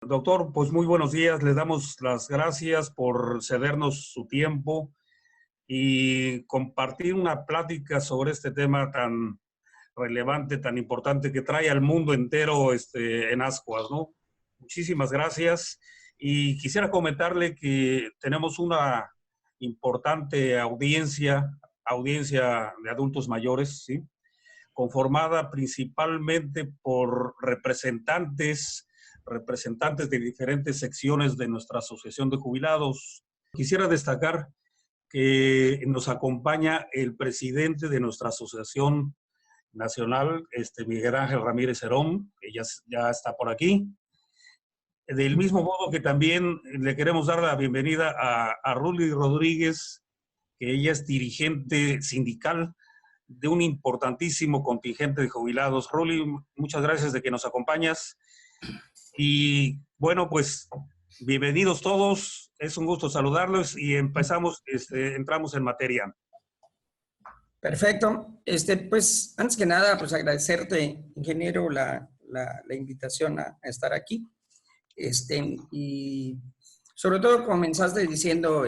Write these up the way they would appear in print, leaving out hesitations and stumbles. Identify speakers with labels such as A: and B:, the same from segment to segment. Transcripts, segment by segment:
A: Doctor, pues muy buenos días. Le damos las gracias por cedernos su tiempo y compartir una plática sobre este tema tan relevante, tan importante que trae al mundo entero en ascuas, ¿no? Muchísimas gracias. Y quisiera comentarle que tenemos una importante audiencia de adultos mayores, ¿sí? Conformada principalmente por representantes de diferentes secciones de nuestra Asociación de Jubilados. Quisiera destacar que nos acompaña el presidente de nuestra Asociación Nacional, Miguel Ángel Ramírez Herón, que ya está por aquí. Del mismo modo que también le queremos dar la bienvenida a Ruli Rodríguez, que ella es dirigente sindical de un importantísimo contingente de jubilados. Ruli, muchas gracias de que nos acompañas. Y bueno, pues bienvenidos todos. Es un gusto saludarlos y entramos en materia.
B: Perfecto. Pues antes que nada, pues agradecerte, ingeniero, la invitación a estar aquí. Y sobre todo comenzaste diciendo,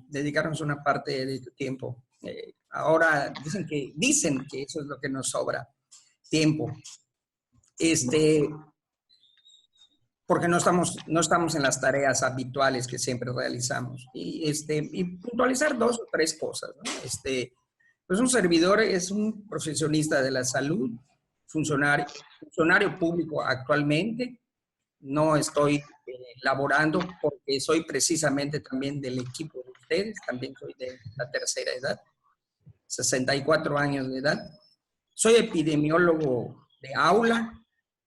B: dedicarnos una parte de tu tiempo. Ahora dicen que eso es lo que nos sobra, tiempo. Porque no estamos en las tareas habituales que siempre realizamos. Y puntualizar dos o tres cosas, ¿no? Pues un servidor es un profesionista de la salud, funcionario público actualmente. No estoy laborando porque soy precisamente también del equipo de ustedes, también soy de la tercera edad, 64 años de edad. Soy epidemiólogo de aula,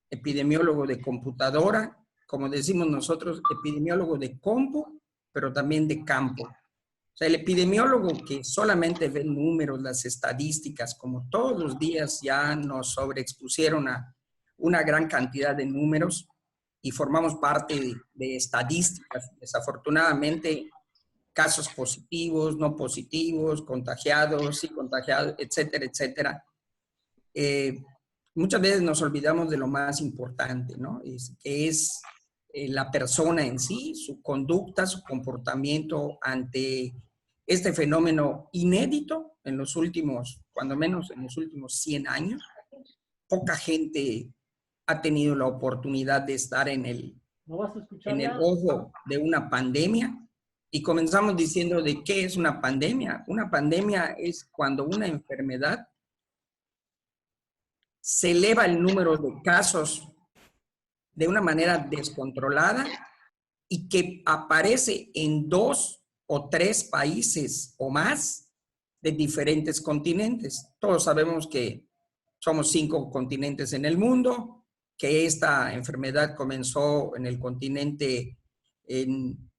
B: epidemiólogo de computadora, como decimos nosotros, epidemiólogo de compu, pero también de campo. O sea, el epidemiólogo que solamente ve números, las estadísticas, como todos los días ya nos sobreexpusieron a una gran cantidad de números y formamos parte de estadísticas. Desafortunadamente, casos positivos, no positivos, contagiados, sí contagiados, etcétera, etcétera. Muchas veces nos olvidamos de lo más importante, ¿no? Que es la persona en sí, su conducta, su comportamiento ante este fenómeno inédito en los últimos, cuando menos en los últimos 100 años. Poca gente ha tenido la oportunidad de estar en el ojo de una pandemia. Y comenzamos diciendo de qué es una pandemia. Una pandemia es cuando una enfermedad se eleva el número de casos de una manera descontrolada y que aparece en 2 o 3 países o más de diferentes continentes. Todos sabemos que somos 5 continentes en el mundo, que esta enfermedad comenzó en el continente en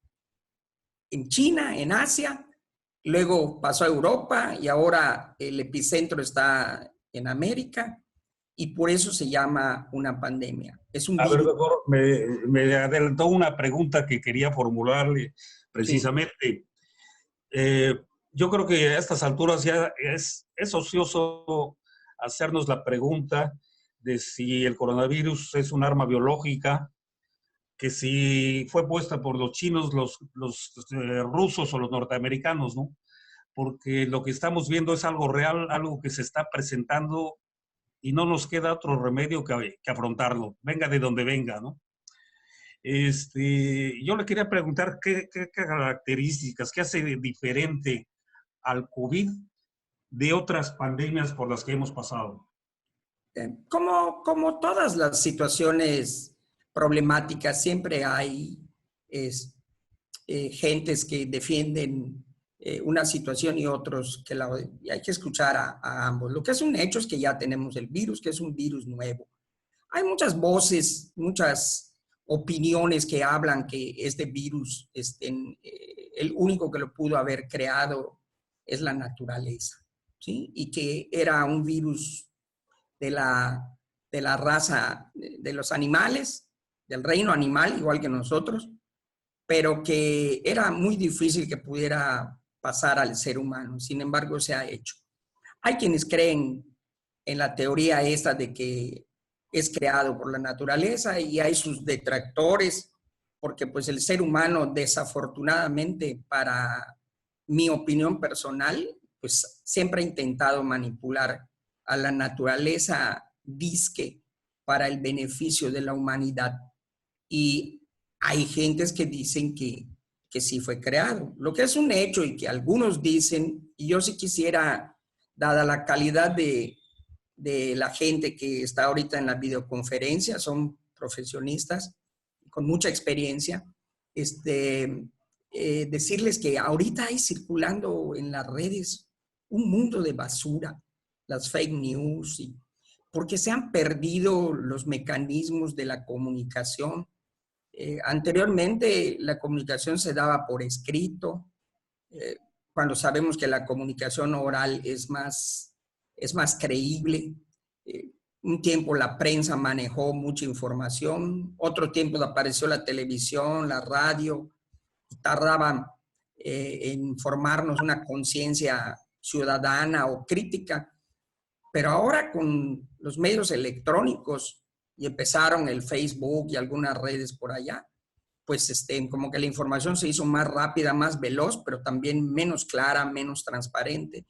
B: China, en Asia, luego pasó a Europa y ahora el epicentro está en América. Y por eso se llama una pandemia. Es un virus.
A: A ver, doctor, me adelantó una pregunta que quería formularle precisamente. Sí. Yo creo que a estas alturas ya es ocioso hacernos la pregunta de si el coronavirus es un arma biológica, que si fue puesta por los chinos, los rusos o los norteamericanos, ¿no? Porque lo que estamos viendo es algo real, algo que se está presentando y no nos queda otro remedio que afrontarlo, venga de donde venga, ¿no? Yo le quería preguntar qué características, qué hace diferente al COVID de otras pandemias por las que hemos pasado.
B: Como todas las situaciones problemáticas, siempre hay gentes que defienden una situación y otros que y hay que escuchar a ambos. Lo que es un hecho es que ya tenemos el virus, que es un virus nuevo. Hay muchas voces, muchas opiniones que hablan que este virus, el único que lo pudo haber creado es la naturaleza, ¿sí? Y que era un virus de la raza de los animales, del reino animal, igual que nosotros, pero que era muy difícil que pudiera pasar al ser humano. Sin embargo, se ha hecho. Hay quienes creen en la teoría esta de que es creado por la naturaleza y hay sus detractores porque pues el ser humano, desafortunadamente, para mi opinión personal, pues siempre ha intentado manipular a la naturaleza disque para el beneficio de la humanidad. Y hay gentes que dicen que sí fue creado, lo que es un hecho y que algunos dicen, y yo sí quisiera, dada la calidad de la gente que está ahorita en la videoconferencia, son profesionistas con mucha experiencia, decirles que ahorita hay circulando en las redes un mundo de basura, las fake news, porque se han perdido los mecanismos de la comunicación. Anteriormente la comunicación se daba por escrito, cuando sabemos que la comunicación oral es más creíble. Un tiempo la prensa manejó mucha información, otro tiempo apareció la televisión, la radio, y tardaban en formarnos una conciencia ciudadana o crítica. Pero ahora con los medios electrónicos, y empezaron el Facebook y algunas redes por allá, pues como que la información se hizo más rápida, más veloz, pero también menos clara, menos transparente.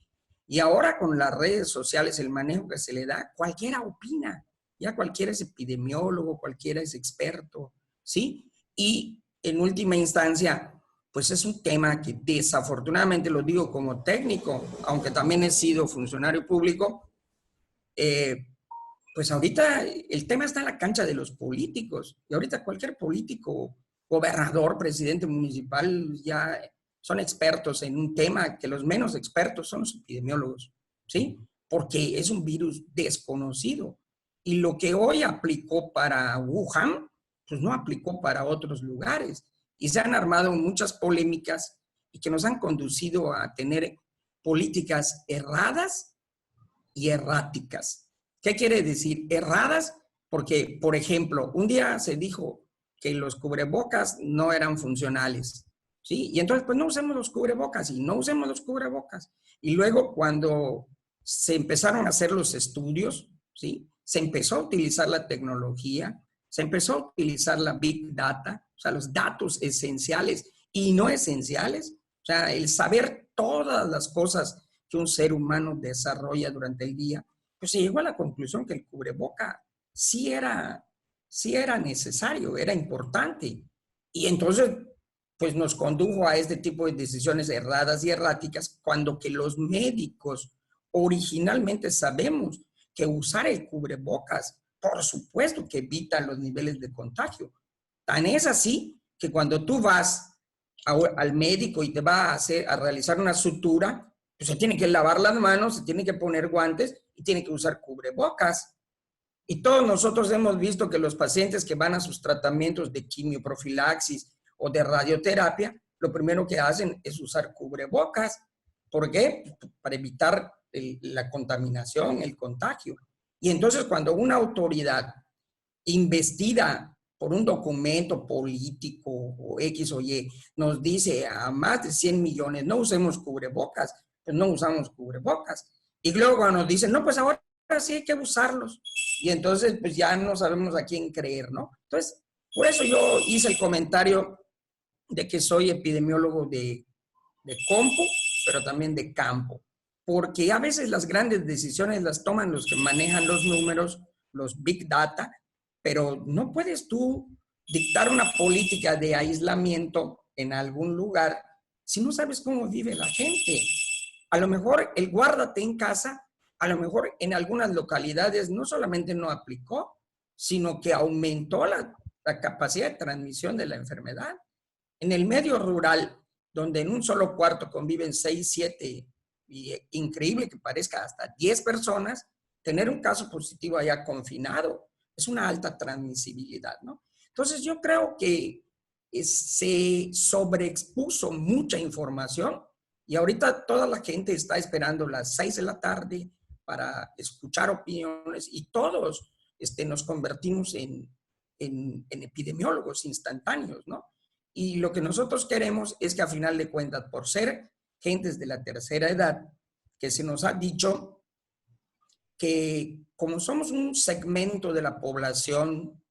B: Y ahora con las redes sociales, el manejo que se le da, cualquiera opina. Ya cualquiera es epidemiólogo, cualquiera es experto, ¿sí? Y en última instancia, pues es un tema que desafortunadamente, lo digo como técnico, aunque también he sido funcionario público, pues ahorita el tema está en la cancha de los políticos. Y ahorita cualquier político, gobernador, presidente municipal, ya son expertos en un tema que los menos expertos son los epidemiólogos, ¿sí? Porque es un virus desconocido. Y lo que hoy aplicó para Wuhan, pues no aplicó para otros lugares. Y se han armado muchas polémicas y que nos han conducido a tener políticas erradas y erráticas. ¿Qué quiere decir? Erradas, porque, por ejemplo, un día se dijo que los cubrebocas no eran funcionales, ¿sí? Y entonces, pues no usemos los cubrebocas y no usemos los cubrebocas. Y luego, cuando se empezaron a hacer los estudios, ¿sí? Se empezó a utilizar la tecnología, se empezó a utilizar la Big Data, o sea, los datos esenciales y no esenciales, o sea, el saber todas las cosas que un ser humano desarrolla durante el día, pues se llegó a la conclusión que el cubreboca sí era necesario, era importante. Y entonces, pues nos condujo a este tipo de decisiones erradas y erráticas, cuando que los médicos originalmente sabemos que usar el cubrebocas, por supuesto que evita los niveles de contagio. Tan es así que cuando tú vas al médico y te va a realizar una sutura, pues se tiene que lavar las manos, se tiene que poner guantes y tiene que usar cubrebocas. Y todos nosotros hemos visto que los pacientes que van a sus tratamientos de quimioprofilaxis o de radioterapia, lo primero que hacen es usar cubrebocas. ¿Por qué? Para evitar la contaminación, el contagio. Y entonces cuando una autoridad investida por un documento político o X o Y, nos dice a más de 100 millones, no usemos cubrebocas, pues no usamos cubrebocas. Y luego nos dicen, no, pues ahora sí hay que usarlos. Y entonces, pues ya no sabemos a quién creer, ¿no? Entonces, por eso yo hice el comentario de que soy epidemiólogo de compu, pero también de campo. Porque a veces las grandes decisiones las toman los que manejan los números, los big data, pero no puedes tú dictar una política de aislamiento en algún lugar si no sabes cómo vive la gente. A lo mejor el guárdate en casa, a lo mejor en algunas localidades no solamente no aplicó, sino que aumentó la capacidad de transmisión de la enfermedad. En el medio rural, donde en un solo cuarto conviven 6, 7, y increíble que parezca hasta 10 personas, tener un caso positivo allá confinado es una alta transmisibilidad, ¿no? Entonces yo creo que se sobreexpuso mucha información y ahorita toda la gente está esperando las 6 de la tarde para escuchar opiniones y todos nos convertimos en epidemiólogos instantáneos, ¿no? Y lo que nosotros queremos es que a final de cuentas, por ser gentes de la tercera edad, que se nos ha dicho que como somos un segmento de la población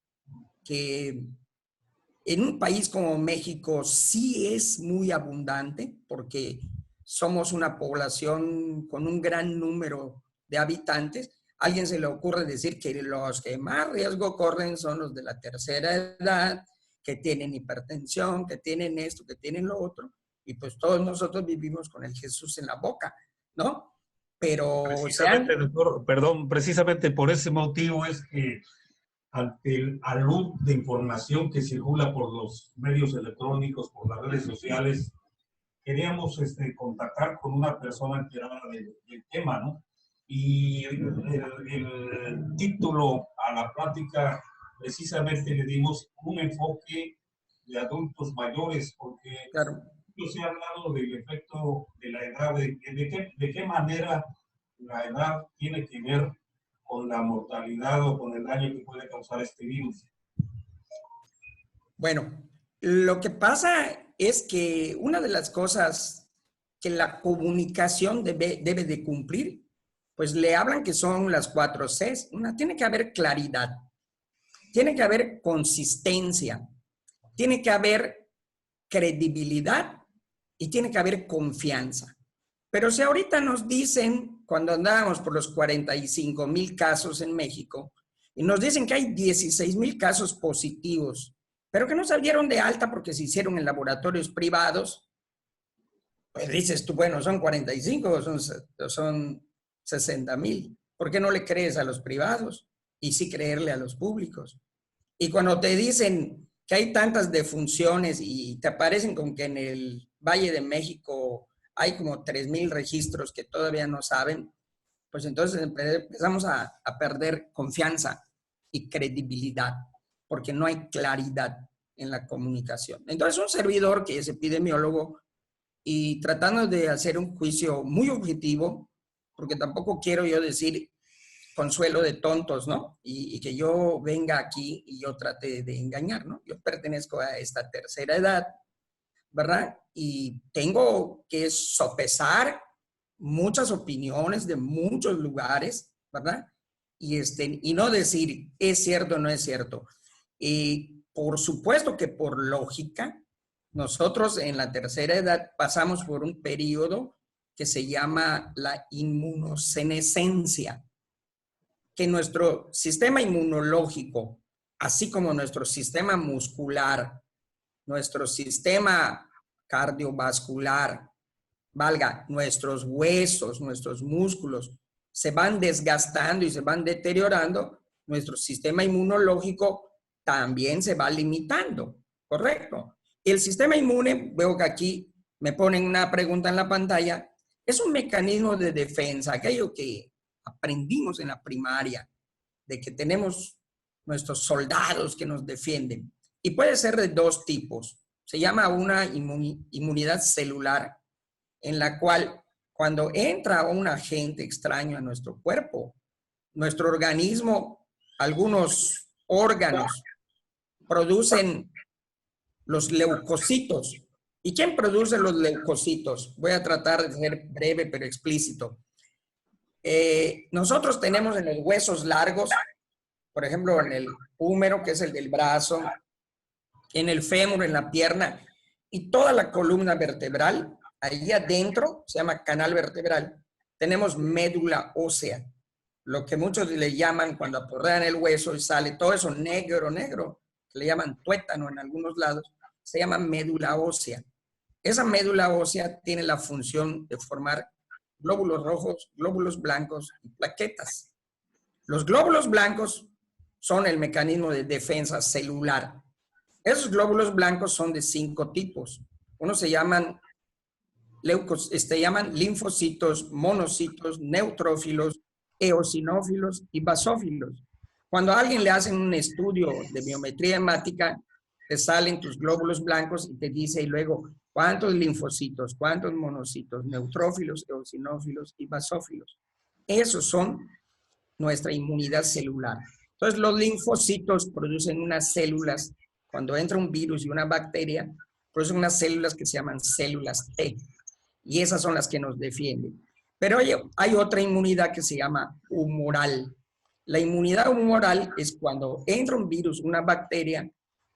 B: que En un país como México sí es muy abundante porque somos una población con un gran número de habitantes. A alguien se le ocurre decir que los que más riesgo corren son los de la tercera edad, que tienen hipertensión, que tienen esto, que tienen lo otro, y pues todos nosotros vivimos con el Jesús en la boca, ¿no? Pero
A: Precisamente, doctor, perdón, precisamente por ese motivo es que ante el alud de información que circula por los medios electrónicos, por las redes sociales, queríamos contactar con una persona enterada del tema, ¿no? Y el título a la plática precisamente le dimos un enfoque de adultos mayores, porque
B: claro,
A: se ha hablado del efecto de la edad, de qué manera la edad tiene que ver con la mortalidad o con el daño que puede causar este virus.
B: bueno, lo que pasa es que una de las cosas que la comunicación debe de cumplir, pues le hablan que son las 4 Cs. Una, tiene que haber claridad, tiene que haber consistencia, tiene que haber credibilidad y tiene que haber confianza. Pero si ahorita nos dicen, cuando andábamos por los 45,000 casos en México, y nos dicen que hay 16,000 casos positivos, pero que no salieron de alta porque se hicieron en laboratorios privados, pues dices tú, bueno, son 45 o son 60,000. ¿Por qué no le crees a los privados? Y sí creerle a los públicos. Y cuando te dicen que hay tantas defunciones y te aparecen con que en el Valle de México hay como 3,000 registros que todavía no saben, pues entonces empezamos a perder confianza y credibilidad, porque no hay claridad en la comunicación. Entonces, un servidor que es epidemiólogo y tratando de hacer un juicio muy objetivo, porque tampoco quiero yo decir consuelo de tontos, ¿no? Y que yo venga aquí y yo trate de engañar, ¿no? Yo pertenezco a esta tercera edad, ¿verdad? Y tengo que sopesar muchas opiniones de muchos lugares, ¿verdad? Y no decir es cierto o no es cierto. Y por supuesto que por lógica, nosotros en la tercera edad pasamos por un periodo que se llama la inmunosenescencia, que nuestro sistema inmunológico, así como nuestro sistema muscular, nuestro sistema cardiovascular, valga, nuestros huesos, nuestros músculos, se van desgastando y se van deteriorando, nuestro sistema inmunológico también se va limitando, ¿correcto? El sistema inmune, veo que aquí me ponen una pregunta en la pantalla, es un mecanismo de defensa, aquello que aprendimos en la primaria, de que tenemos nuestros soldados que nos defienden. Y puede ser de dos tipos. Se llama una inmunidad celular, en la cual cuando entra un agente extraño a nuestro cuerpo, nuestro organismo, algunos órganos producen los leucocitos. ¿Y quién produce los leucocitos? Voy a tratar de ser breve pero explícito. Nosotros tenemos en los huesos largos, por ejemplo, en el húmero, que es el del brazo, en el fémur, en la pierna, y toda la columna vertebral, ahí adentro, se llama canal vertebral, tenemos médula ósea, lo que muchos le llaman cuando aporrean el hueso y sale todo eso negro, que le llaman tuétano en algunos lados, se llama médula ósea. Esa médula ósea tiene la función de formar glóbulos rojos, glóbulos blancos y plaquetas. Los glóbulos blancos son el mecanismo de defensa celular. Esos glóbulos blancos son de 5 tipos. Unos se llaman linfocitos, monocitos, neutrófilos, eosinófilos y basófilos. Cuando a alguien le hacen un estudio de biometría hemática, te salen tus glóbulos blancos y te dice y luego cuántos linfocitos, cuántos monocitos, neutrófilos, eosinófilos y basófilos. Esos son nuestra inmunidad celular. Entonces, los linfocitos producen unas células, cuando entra un virus y una bacteria, producen unas células que se llaman células T, y esas son las que nos defienden. Pero hay otra inmunidad que se llama humoral. La inmunidad humoral es cuando entra un virus, una bacteria,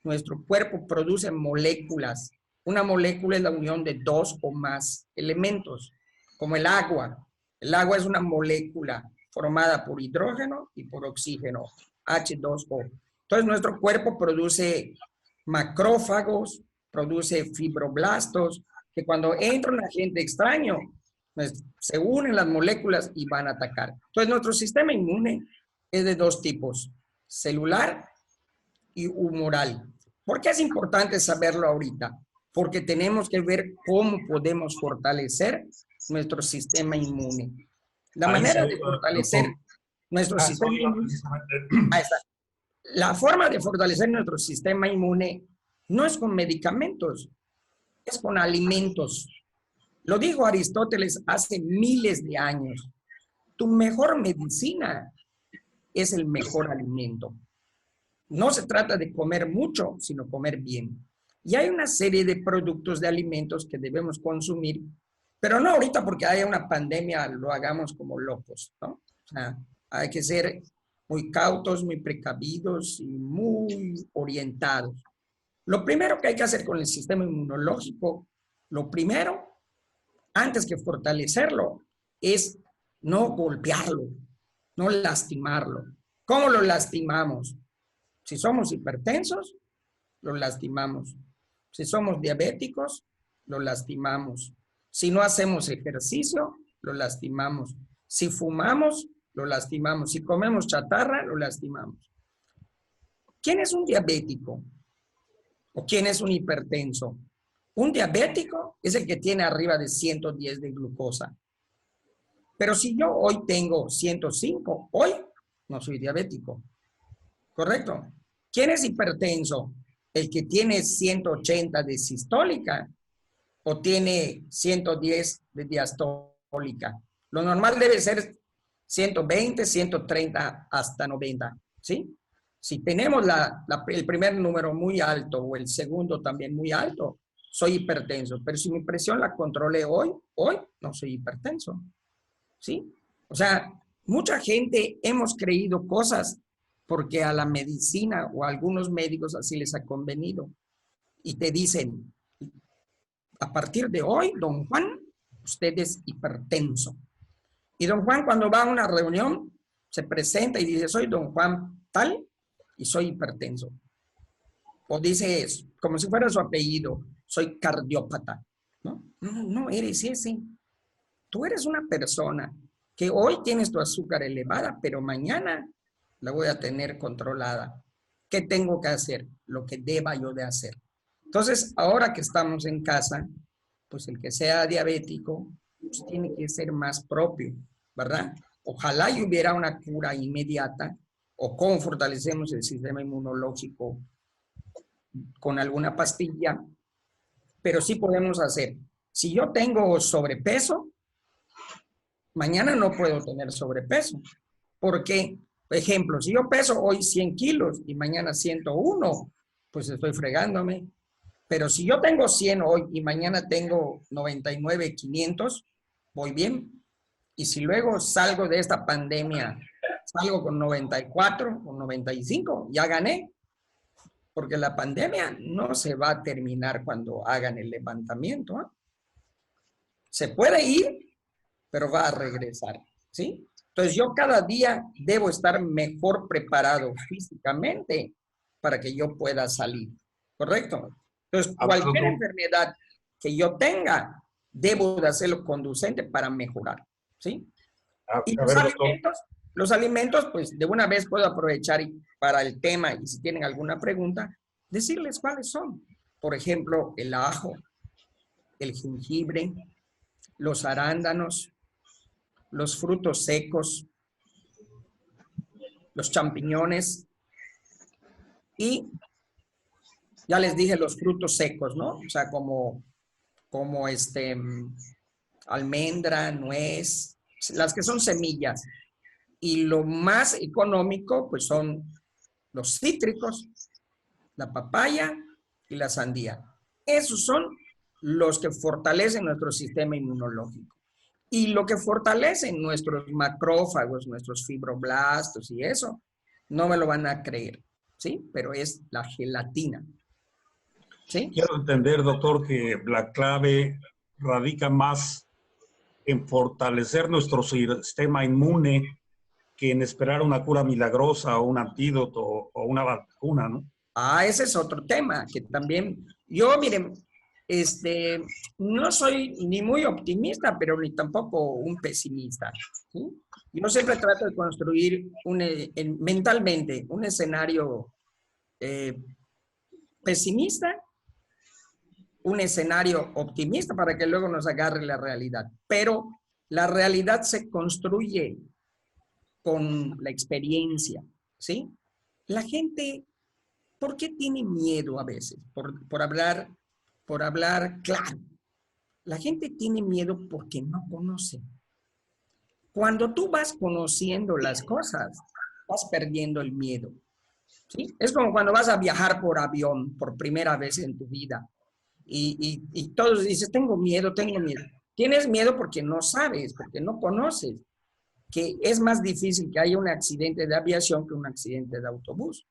B: nuestro cuerpo produce moléculas. Una molécula es la unión de dos o más elementos, como el agua. El agua es una molécula formada por hidrógeno y por oxígeno, H2O. Entonces, nuestro cuerpo produce macrófagos, produce fibroblastos, que cuando entra un agente extraño, pues, se unen las moléculas y van a atacar. Entonces, nuestro sistema inmune es de dos tipos, celular y humoral. ¿Por qué es importante saberlo ahorita? Porque tenemos que ver cómo podemos fortalecer nuestro sistema inmune. La manera de fortalecer nuestro sistema inmune, la forma de fortalecer nuestro sistema inmune no es con medicamentos, es con alimentos. Lo dijo Aristóteles hace miles de años. Tu mejor medicina es el mejor alimento. No se trata de comer mucho, sino comer bien. Y hay una serie de productos de alimentos que debemos consumir, pero no ahorita porque haya una pandemia lo hagamos como locos, ¿no? O sea, hay que ser muy cautos, muy precavidos y muy orientados. Lo primero que hay que hacer con el sistema inmunológico, lo primero, antes que fortalecerlo, es no golpearlo, no lastimarlo. ¿Cómo lo lastimamos? Si somos hipertensos, lo lastimamos. Si somos diabéticos, lo lastimamos. Si no hacemos ejercicio, lo lastimamos. Si fumamos, lo lastimamos. Si comemos chatarra, lo lastimamos. ¿Quién es un diabético? ¿O quién es un hipertenso? Un diabético es el que tiene arriba de 110 de glucosa. Pero si yo hoy tengo 105, hoy no soy diabético. ¿Correcto? ¿Quién es hipertenso? ¿El que tiene 180 de sistólica o tiene 110 de diastólica? Lo normal debe ser 120, 130 hasta 90, ¿sí? Si tenemos el primer número muy alto o el segundo también muy alto, soy hipertenso. Pero si mi presión la controlé hoy no soy hipertenso, ¿sí? O sea, mucha gente hemos creído cosas porque a la medicina o a algunos médicos así les ha convenido. Y te dicen, a partir de hoy, don Juan, usted es hipertenso. Y don Juan cuando va a una reunión, se presenta y dice, soy don Juan tal y soy hipertenso. O dice, como si fuera su apellido, soy cardiópata. No, no eres ese. Tú eres una persona que hoy tienes tu azúcar elevada, pero mañana la voy a tener controlada. ¿Qué tengo que hacer? Lo que deba yo de hacer. Entonces, ahora que estamos en casa, pues el que sea diabético, pues tiene que ser más propio, ¿verdad? Ojalá y hubiera una cura inmediata, o cómo fortalecemos el sistema inmunológico con alguna pastilla, pero sí podemos hacer. Si yo tengo sobrepeso, mañana no puedo tener sobrepeso. ¿Por qué? Por ejemplo, si yo peso hoy 100 kilos y mañana 101, pues estoy fregándome. Pero si yo tengo 100 hoy y mañana tengo 99, 500, voy bien. Y si luego salgo de esta pandemia, salgo con 94 o 95, ya gané. Porque la pandemia no se va a terminar cuando hagan el levantamiento, ¿eh? Se puede ir, pero va a regresar, ¿sí? Entonces yo cada día debo estar mejor preparado físicamente para que yo pueda salir, ¿correcto? Entonces cualquier enfermedad que yo tenga, debo de hacerlo conducente para mejorar, ¿sí? Y los alimentos, pues de una vez puedo aprovechar para el tema y si tienen alguna pregunta, decirles cuáles son. Por ejemplo, el ajo, el jengibre, los arándanos, los frutos secos, los champiñones y ya les dije los frutos secos, ¿no? O sea, como almendra, nuez, las que son semillas. Y lo más económico, pues son los cítricos, la papaya y la sandía. Esos son los que fortalecen nuestro sistema inmunológico. Y lo que fortalece nuestros macrófagos, nuestros fibroblastos y eso, no me lo van a creer, ¿sí? Pero es la gelatina. ¿Sí?
A: Quiero entender, doctor, que la clave radica más en fortalecer nuestro sistema inmune que en esperar una cura milagrosa o un antídoto o una vacuna, ¿no?
B: Ah, ese es otro tema que también, yo, miren, no soy ni muy optimista, pero ni tampoco un pesimista, ¿sí? Yo siempre trato de construir mentalmente un escenario eh, pesimista, un escenario optimista para que luego nos agarre la realidad. Pero la realidad se construye con la experiencia, ¿sí? La gente, ¿por qué tiene miedo a veces? Por hablar claro. La gente tiene miedo porque no conoce. Cuando tú vas conociendo las cosas, vas perdiendo el miedo, ¿sí? Es como cuando vas a viajar por avión por primera vez en tu vida y todos dices, tengo miedo, tengo miedo. Tienes miedo porque no sabes, porque no conoces, que es más difícil que haya un accidente de aviación que un accidente de autobús,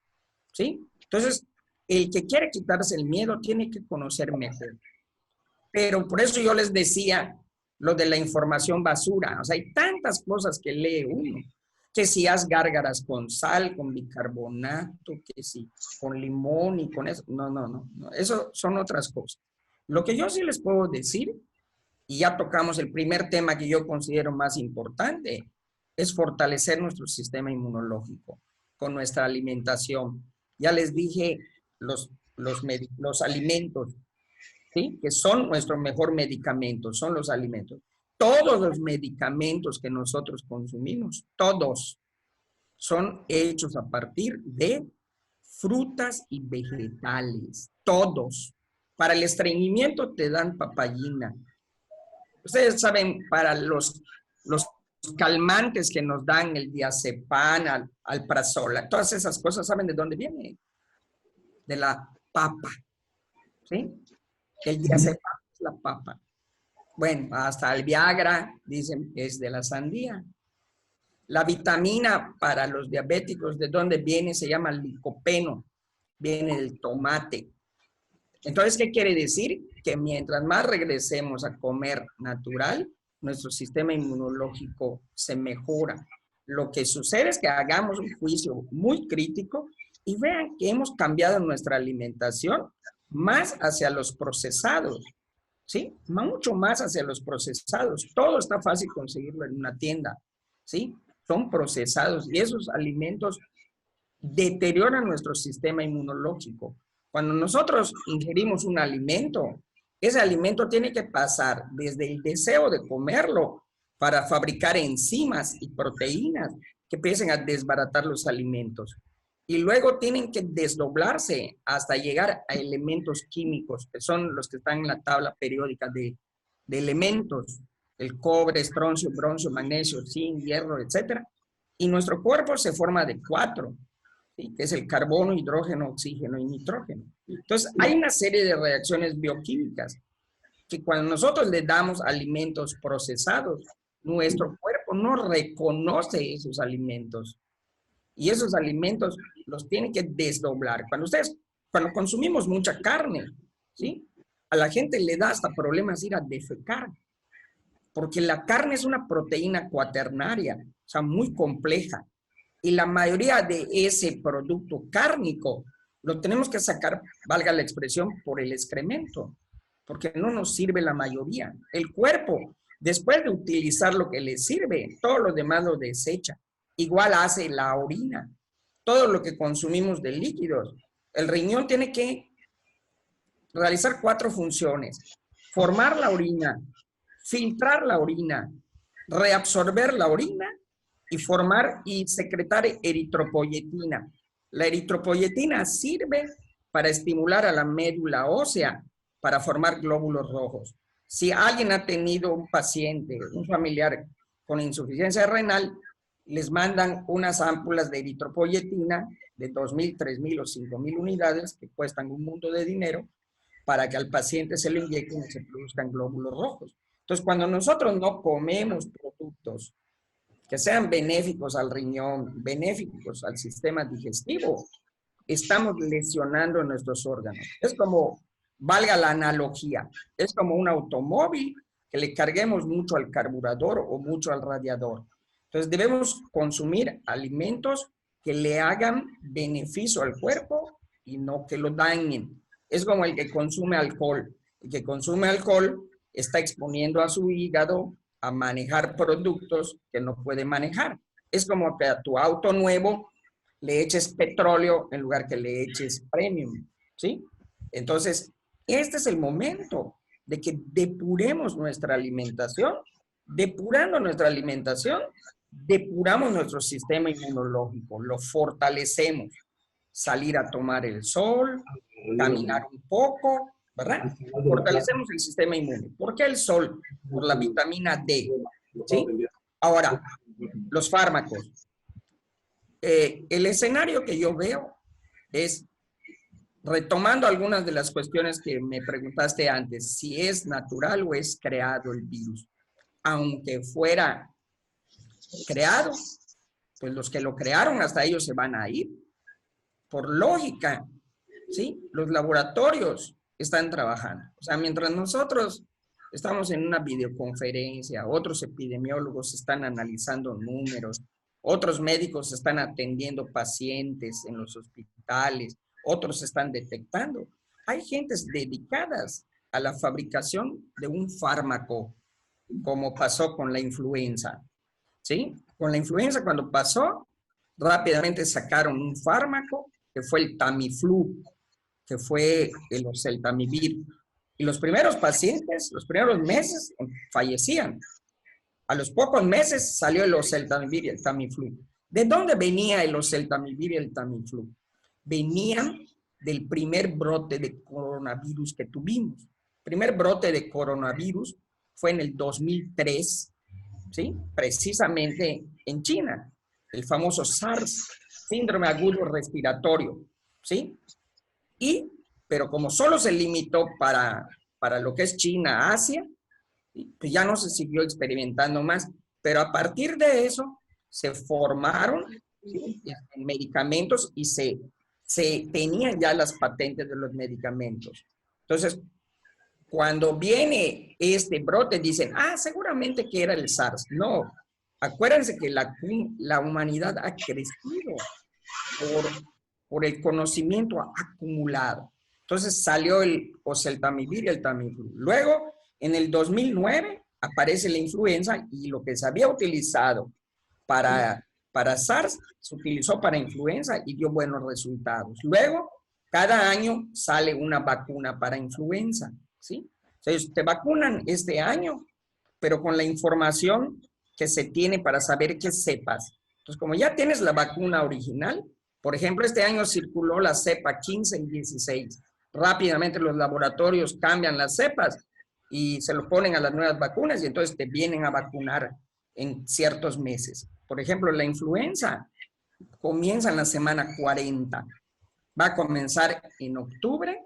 B: ¿sí? Entonces, el que quiere quitarse el miedo tiene que conocer mejor. Pero por eso yo les decía lo de la información basura. O sea, hay tantas cosas que lee uno. Que si haz gárgaras con sal, con bicarbonato, que si con limón y con eso. No, no, no, no. Eso son otras cosas. Lo que yo sí les puedo decir, y ya tocamos el primer tema que yo considero más importante, es fortalecer nuestro sistema inmunológico con nuestra alimentación. Ya les dije los alimentos, ¿sí? Que son nuestro mejor medicamento, son los alimentos. Todos los medicamentos que nosotros consumimos, todos son hechos a partir de frutas y vegetales, todos. Para el estreñimiento te dan papayina. Ustedes saben, para los calmantes que nos dan, el diazepam, alprazola, todas esas cosas, ¿saben de dónde viene? De la papa, ¿sí? El diazepam es la papa. Bueno, hasta el Viagra, dicen, es de la sandía. La vitamina para los diabéticos, ¿de dónde viene? Se llama licopeno, viene del tomate. Entonces, ¿qué quiere decir? Que mientras más regresemos a comer natural, nuestro sistema inmunológico se mejora. Lo que sucede es que hagamos un juicio muy crítico y vean que hemos cambiado nuestra alimentación más hacia los procesados, ¿sí? Mucho más hacia los procesados. Todo está fácil conseguirlo en una tienda, ¿sí? Son procesados y esos alimentos deterioran nuestro sistema inmunológico. Cuando nosotros ingerimos un alimento, ese alimento tiene que pasar desde el deseo de comerlo para fabricar enzimas y proteínas que empiecen a desbaratar los alimentos. Y luego tienen que desdoblarse hasta llegar a elementos químicos, que son los que están en la tabla periódica de elementos, el cobre, estroncio, broncio, magnesio, zinc, hierro, etc. Y nuestro cuerpo se forma de 4, ¿sí? Que es el carbono, hidrógeno, oxígeno y nitrógeno. Entonces, hay una serie de reacciones bioquímicas que cuando nosotros le damos alimentos procesados, nuestro cuerpo no reconoce esos alimentos. Y esos alimentos los tienen que desdoblar. Cuando consumimos mucha carne, ¿sí? A la gente le da hasta problemas ir a defecar, porque la carne es una proteína cuaternaria, o sea, muy compleja. Y la mayoría de ese producto cárnico lo tenemos que sacar, valga la expresión, por el excremento, porque no nos sirve la mayoría. El cuerpo, después de utilizar lo que le sirve, todo lo demás lo desecha. Igual hace la orina, todo lo que consumimos de líquidos. El riñón tiene que realizar 4 funciones: formar la orina, filtrar la orina, reabsorber la orina y formar y secretar eritropoyetina. La eritropoyetina sirve para estimular a la médula ósea para formar glóbulos rojos. Si alguien ha tenido un paciente, un familiar con insuficiencia renal, les mandan unas ámpulas de eritropoyetina de 2,000, 3,000 o 5,000 unidades que cuestan un mundo de dinero para que al paciente se le inyecten y se produzcan glóbulos rojos. Entonces, cuando nosotros no comemos productos que sean benéficos al riñón, benéficos al sistema digestivo, estamos lesionando nuestros órganos. Es como valga la analogía, es como un automóvil que le carguemos mucho al carburador o mucho al radiador. Entonces debemos consumir alimentos que le hagan beneficio al cuerpo y no que lo dañen. Es como el que consume alcohol. El que consume alcohol está exponiendo a su hígado a manejar productos que no puede manejar. Es como que a tu auto nuevo le eches petróleo en lugar que le eches premium, ¿sí? Entonces, este es el momento de que depuremos nuestra alimentación. Depurando nuestra alimentación, depuramos nuestro sistema inmunológico, lo fortalecemos. Salir a tomar el sol, caminar un poco, ¿verdad? Fortalecemos el sistema inmune. ¿Por qué el sol? Por la vitamina D, ¿sí? Ahora, los fármacos. El escenario que yo veo es, retomando algunas de las cuestiones que me preguntaste antes, si es natural o es creado el virus. Aunque fuera creado, pues los que lo crearon hasta ellos se van a ir. Por lógica, ¿sí? Los laboratorios están trabajando. O sea, mientras nosotros estamos en una videoconferencia, otros epidemiólogos están analizando números, otros médicos están atendiendo pacientes en los hospitales, otros están detectando. Hay gentes dedicadas a la fabricación de un fármaco, como pasó con la influenza, ¿sí? Con la influenza, cuando pasó, rápidamente sacaron un fármaco que fue el Tamiflu, que fue el oseltamivir. Y los primeros pacientes, los primeros meses, fallecían. A los pocos meses salió el oseltamivir y el Tamiflu. ¿De dónde venía el oseltamivir y el Tamiflu? Venían del primer brote de coronavirus que tuvimos. El primer brote de coronavirus fue en el 2003, ¿sí? Precisamente en China, el famoso SARS, síndrome agudo respiratorio, ¿sí? Pero como solo se limitó para lo que es China, Asia, pues ya no se siguió experimentando más. Pero a partir de eso se formaron, ¿sí?, medicamentos y se tenían ya las patentes de los medicamentos. Entonces, cuando viene este brote, dicen, seguramente que era el SARS. No, acuérdense que la humanidad ha crecido por el conocimiento acumulado. Entonces salió el oseltamivir y el Tamiflu. Luego, en el 2009, aparece la influenza y lo que se había utilizado para SARS, se utilizó para influenza y dio buenos resultados. Luego, cada año sale una vacuna para influenza, ¿sí? Entonces, te vacunan este año, pero con la información que se tiene para saber qué cepas. Entonces, como ya tienes la vacuna original, por ejemplo, este año circuló la cepa 15 y 16. Rápidamente los laboratorios cambian las cepas y se lo ponen a las nuevas vacunas y entonces te vienen a vacunar en ciertos meses. Por ejemplo, la influenza comienza en la semana 40. Va a comenzar en octubre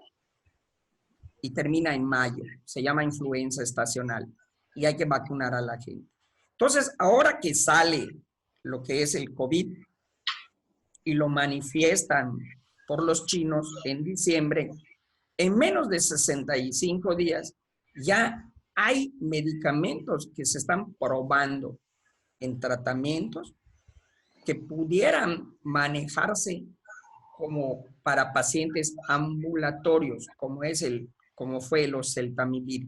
B: y termina en mayo. Se llama influenza estacional y hay que vacunar a la gente. Entonces, ahora que sale lo que es el COVID y lo manifiestan por los chinos en diciembre, en menos de 65 días ya hay medicamentos que se están probando en tratamientos que pudieran manejarse como para pacientes ambulatorios, como fue el oseltamivir.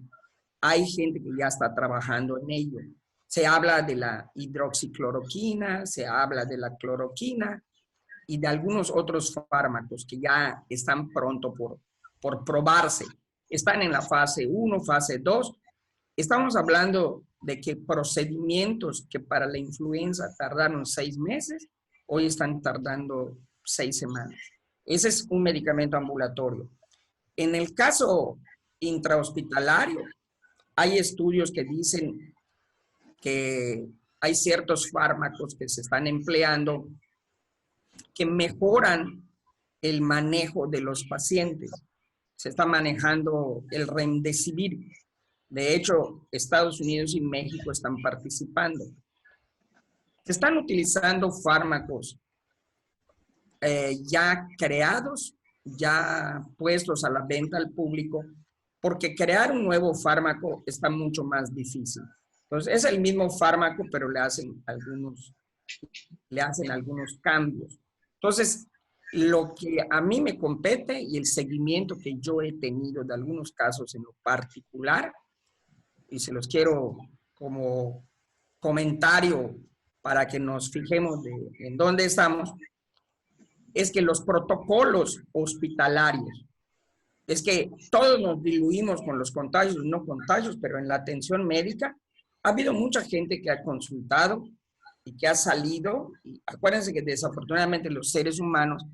B: Hay gente que ya está trabajando en ello. Se habla de la hidroxicloroquina, se habla de la cloroquina y de algunos otros fármacos que ya están pronto por probarse. Están en la fase 1, fase 2. Estamos hablando de que procedimientos que para la influenza tardaron 6 meses, hoy están tardando 6 semanas. Ese es un medicamento ambulatorio. En el caso intrahospitalario, hay estudios que dicen que hay ciertos fármacos que se están empleando que mejoran el manejo de los pacientes. Se está manejando el remdesivir. De hecho, Estados Unidos y México están participando. Se están utilizando fármacos ya creados ya puestos a la venta al público, porque crear un nuevo fármaco está mucho más difícil. Entonces, es el mismo fármaco, pero le hacen algunos cambios. Entonces, lo que a mí me compete y el seguimiento que yo he tenido de algunos casos en lo particular, y se los quiero como comentario para que nos fijemos en dónde estamos, es que los protocolos hospitalarios, es que todos nos diluimos con los contagios y no contagios, pero en la atención médica ha habido mucha gente que ha consultado y que ha salido. Y acuérdense que desafortunadamente los seres humanos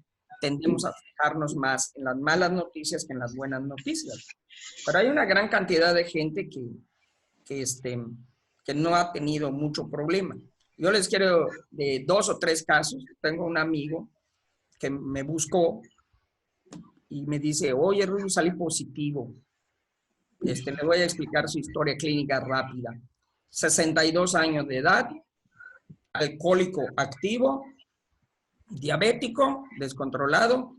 B: tendemos a fijarnos más en las malas noticias que en las buenas noticias. Pero hay una gran cantidad de gente que no ha tenido mucho problema. Yo les quiero de 2 o 3 casos. Tengo un amigo que me buscó y me dice, oye, Rubio, salí positivo. Le voy a explicar su historia clínica rápida. 62 años de edad, alcohólico activo, diabético descontrolado,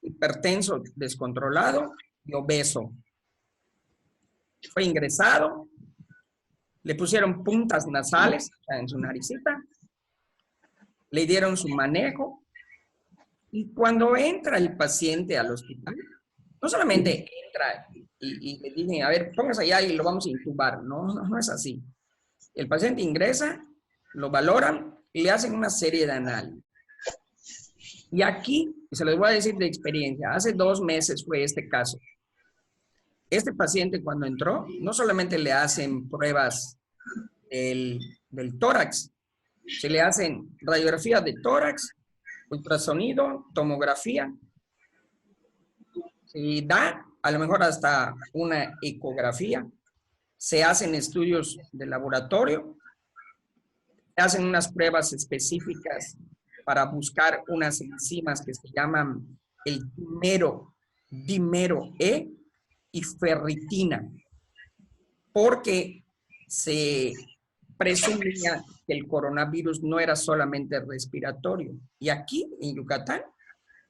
B: hipertenso descontrolado y obeso. Fue ingresado, le pusieron puntas nasales en su naricita, le dieron su manejo, y cuando entra el paciente al hospital, no solamente entra y le dicen, a ver, póngase allá y lo vamos a intubar. No es así. El paciente ingresa, lo valoran y le hacen una serie de análisis. Y aquí, se los voy a decir de experiencia, hace 2 meses fue este caso. Este paciente cuando entró, no solamente le hacen pruebas del tórax, se le hacen radiografía de tórax, ultrasonido, tomografía, se da a lo mejor hasta una ecografía, se hacen estudios de laboratorio, se hacen unas pruebas específicas para buscar unas enzimas que se llaman el dímero E y ferritina, porque se presumía que el coronavirus no era solamente respiratorio. Y aquí, en Yucatán,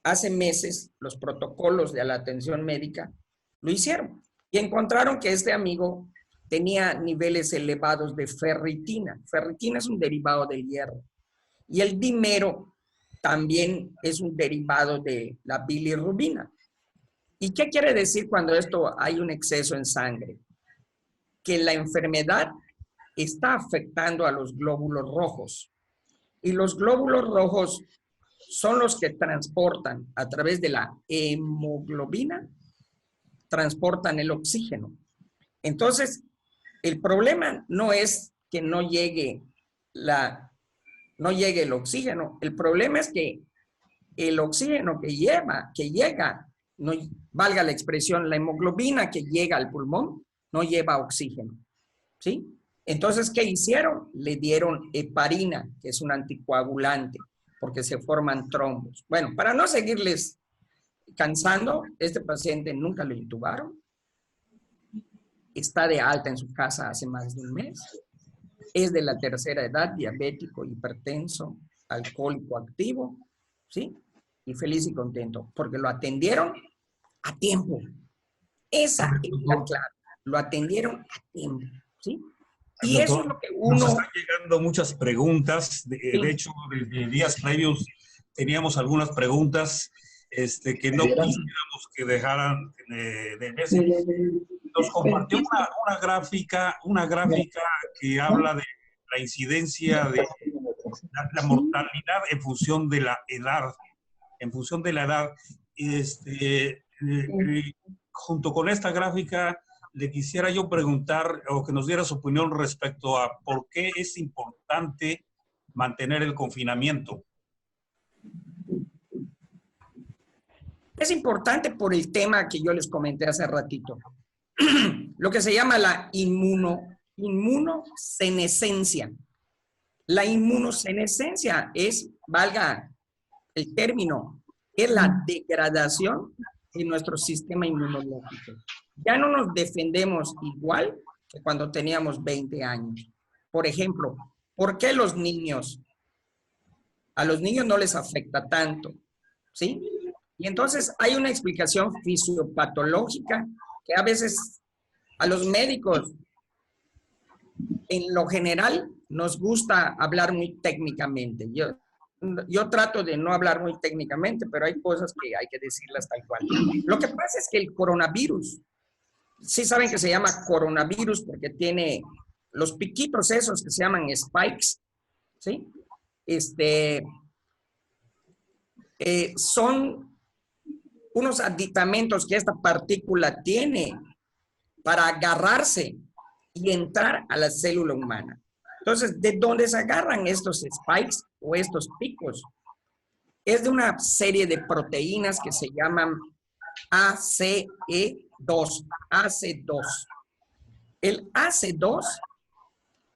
B: hace meses, los protocolos de la atención médica lo hicieron. Y encontraron que este amigo tenía niveles elevados de ferritina. Ferritina es un derivado del hierro. Y el dímero también es un derivado de la bilirrubina. ¿Y qué quiere decir cuando hay un exceso en sangre? Que la enfermedad está afectando a los glóbulos rojos. Y los glóbulos rojos son los que transportan a través de la hemoglobina, transportan el oxígeno. Entonces, el problema no es que no llegue el oxígeno. El problema es que el oxígeno que llega, no, valga la expresión, la hemoglobina que llega al pulmón no lleva oxígeno, ¿sí? Entonces, ¿qué hicieron? Le dieron heparina, que es un anticoagulante, porque se forman trombos. Bueno, para no seguirles cansando, este paciente nunca lo intubaron, está de alta en su casa hace más de un mes, es de la tercera edad, diabético, hipertenso, alcohólico activo, ¿sí? Y feliz y contento, porque lo atendieron a tiempo. Esa es la clave, lo atendieron a tiempo, ¿sí? Y eso es lo que uno...
A: Nos están llegando muchas preguntas. De hecho, desde días previos teníamos algunas preguntas que no quisiéramos que dejaran de verse. Nos compartió una gráfica que habla de la incidencia de la mortalidad en función de la edad. En función de la edad. Junto con esta gráfica, le quisiera yo preguntar o que nos diera su opinión respecto a por qué es importante mantener el confinamiento.
B: Es importante por el tema que yo les comenté hace ratito. Lo que se llama la inmunosenescencia. La inmunosenescencia es, valga el término, es la degradación de nuestro sistema inmunológico. Ya no nos defendemos igual que cuando teníamos 20 años. Por ejemplo, ¿por qué a los niños no les afecta tanto? ¿Sí? Y entonces hay una explicación fisiopatológica que a veces a los médicos, en lo general, nos gusta hablar muy técnicamente. Yo trato de no hablar muy técnicamente, pero hay cosas que hay que decirlas tal cual. Lo que pasa es que el coronavirus, sí saben que se llama coronavirus porque tiene los piquitos esos que se llaman spikes, ¿sí? Son unos aditamentos que esta partícula tiene para agarrarse y entrar a la célula humana. Entonces, ¿de dónde se agarran estos spikes o estos picos? Es de una serie de proteínas que se llaman ACE2, AC2. El AC2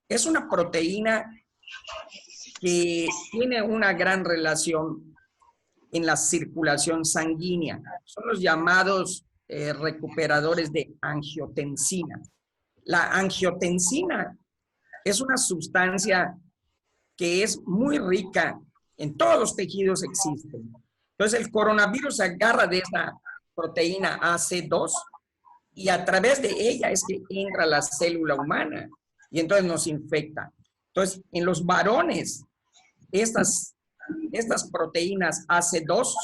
B: es una proteína que tiene una gran relación en la circulación sanguínea. Son los llamados recuperadores de angiotensina. La angiotensina es una sustancia que es muy rica, en todos los tejidos existen. Entonces el coronavirus se agarra de esta proteína AC2 y a través de ella es que entra a la célula humana y entonces nos infecta. Entonces en los varones estas proteínas AC2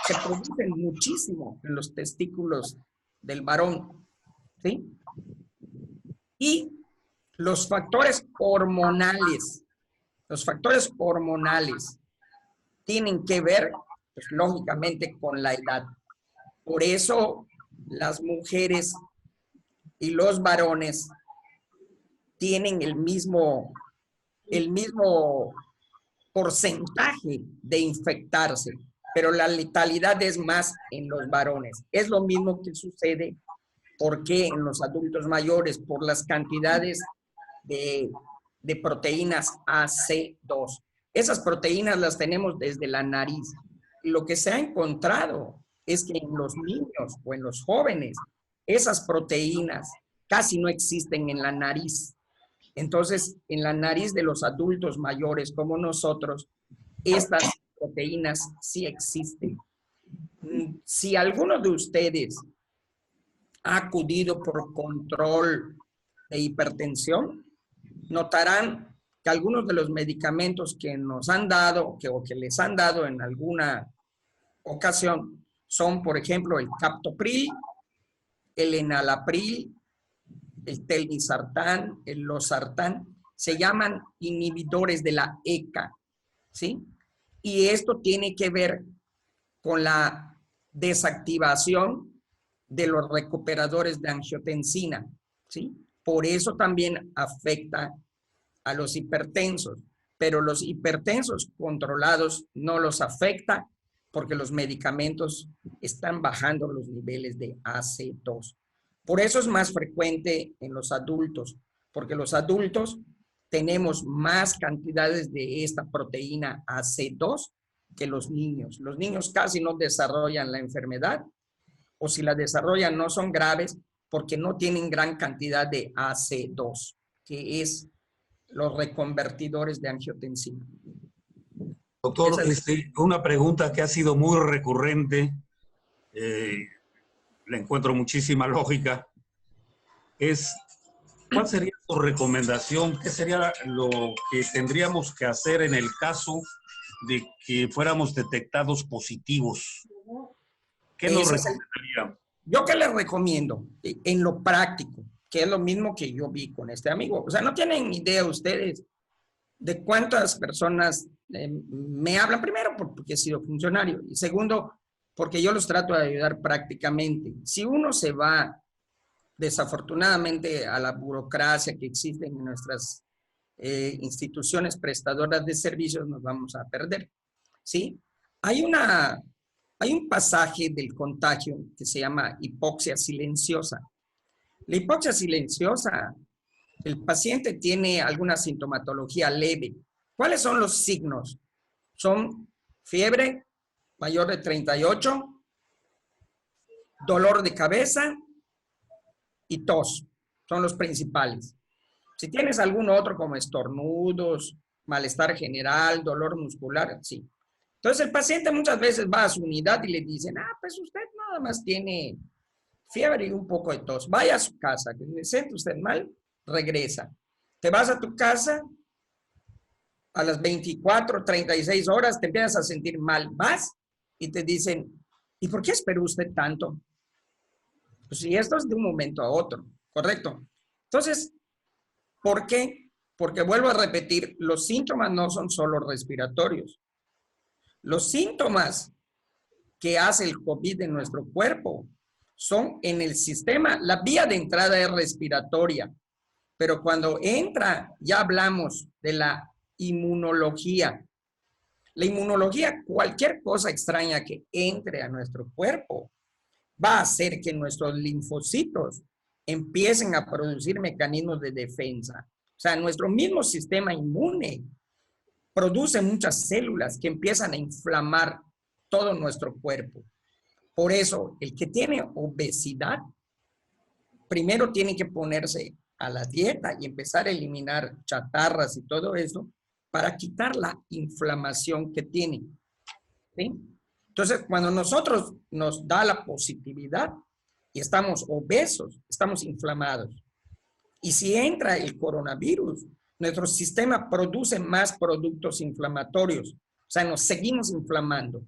B: se producen muchísimo en los testículos del varón, ¿sí? Y los factores hormonales tienen que ver, pues, lógicamente, con la edad. Por eso las mujeres y los varones tienen el mismo porcentaje de infectarse, pero la letalidad es más en los varones. Es lo mismo que sucede porque en los adultos mayores, por las cantidades de proteínas AC2. Esas proteínas las tenemos desde la nariz. Y lo que se ha encontrado es que en los niños o en los jóvenes, esas proteínas casi no existen en la nariz. Entonces, en la nariz de los adultos mayores como nosotros, estas proteínas sí existen. Si alguno de ustedes ha acudido por control de hipertensión, notarán que algunos de los medicamentos que nos han dado o que les han dado en alguna ocasión son, por ejemplo, el captopril, el enalapril, el telmisartán, el losartán, se llaman inhibidores de la ECA, ¿sí? Y esto tiene que ver con la desactivación de los recuperadores de angiotensina, ¿sí? Por eso también afecta a los hipertensos, pero los hipertensos controlados no los afecta porque los medicamentos están bajando los niveles de AC2. Por eso es más frecuente en los adultos, porque los adultos tenemos más cantidades de esta proteína AC2 que los niños. Los niños casi no desarrollan la enfermedad, o si la desarrollan no son graves porque no tienen gran cantidad de AC2, que es los reconvertidores de angiotensina.
A: Doctor, una pregunta que ha sido muy recurrente, le encuentro muchísima lógica, es ¿cuál sería su recomendación? ¿Qué sería lo que tendríamos que hacer en el caso de que fuéramos detectados positivos? ¿Qué nos recomendaría?
B: Yo qué les recomiendo en lo práctico, que es lo mismo que yo vi con este amigo. O sea, no tienen idea ustedes de cuántas personas me hablan, primero porque he sido funcionario y segundo porque yo los trato de ayudar prácticamente. Si uno se va desafortunadamente a la burocracia que existe en nuestras instituciones prestadoras de servicios, nos vamos a perder, ¿sí? Hay un pasaje del contagio que se llama hipoxia silenciosa. La hipoxia silenciosa, el paciente tiene alguna sintomatología leve. ¿Cuáles son los signos? Son fiebre mayor de 38, dolor de cabeza y tos. Son los principales. Si tienes algún otro como estornudos, malestar general, dolor muscular, sí. Entonces el paciente muchas veces va a su unidad y le dicen, pues usted nada más tiene fiebre y un poco de tos. Vaya a su casa, que se siente usted mal, regresa. Te vas a tu casa, a las 24, 36 horas te empiezas a sentir mal. Vas y te dicen, ¿y por qué esperó usted tanto? Pues si esto es de un momento a otro, ¿correcto? Entonces, ¿por qué? Porque vuelvo a repetir, los síntomas no son solo respiratorios. Los síntomas que hace el COVID en nuestro cuerpo son en el sistema, la vía de entrada es respiratoria, pero cuando entra, ya hablamos de la inmunología. La inmunología, cualquier cosa extraña que entre a nuestro cuerpo, va a hacer que nuestros linfocitos empiecen a producir mecanismos de defensa. O sea, nuestro mismo sistema inmune produce muchas células que empiezan a inflamar todo nuestro cuerpo. Por eso, el que tiene obesidad, primero tiene que ponerse a la dieta y empezar a eliminar chatarras y todo eso para quitar la inflamación que tiene. ¿Sí? Entonces, cuando nosotros nos da la positividad y estamos obesos, estamos inflamados. Y si entra el coronavirus, nuestro sistema produce más productos inflamatorios. O sea, nos seguimos inflamando.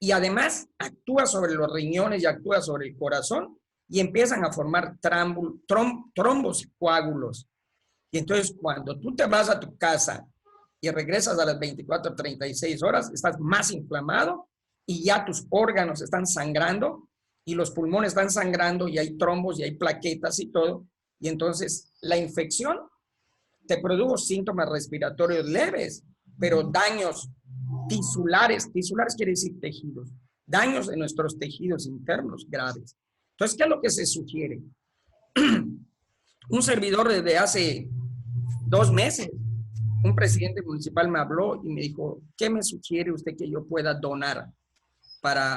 B: Y además actúa sobre los riñones y actúa sobre el corazón y empiezan a formar trombos y coágulos. Y entonces cuando tú te vas a tu casa y regresas a las 24, 36 horas, estás más inflamado y ya tus órganos están sangrando y los pulmones están sangrando y hay trombos y hay plaquetas y todo. Y entonces la infección te produjo síntomas respiratorios leves, pero daños tisulares quiere decir tejidos, daños en nuestros tejidos internos graves. Entonces, ¿qué es lo que se sugiere? Un servidor desde hace 2 meses, un presidente municipal me habló y me dijo, ¿qué me sugiere usted que yo pueda donar?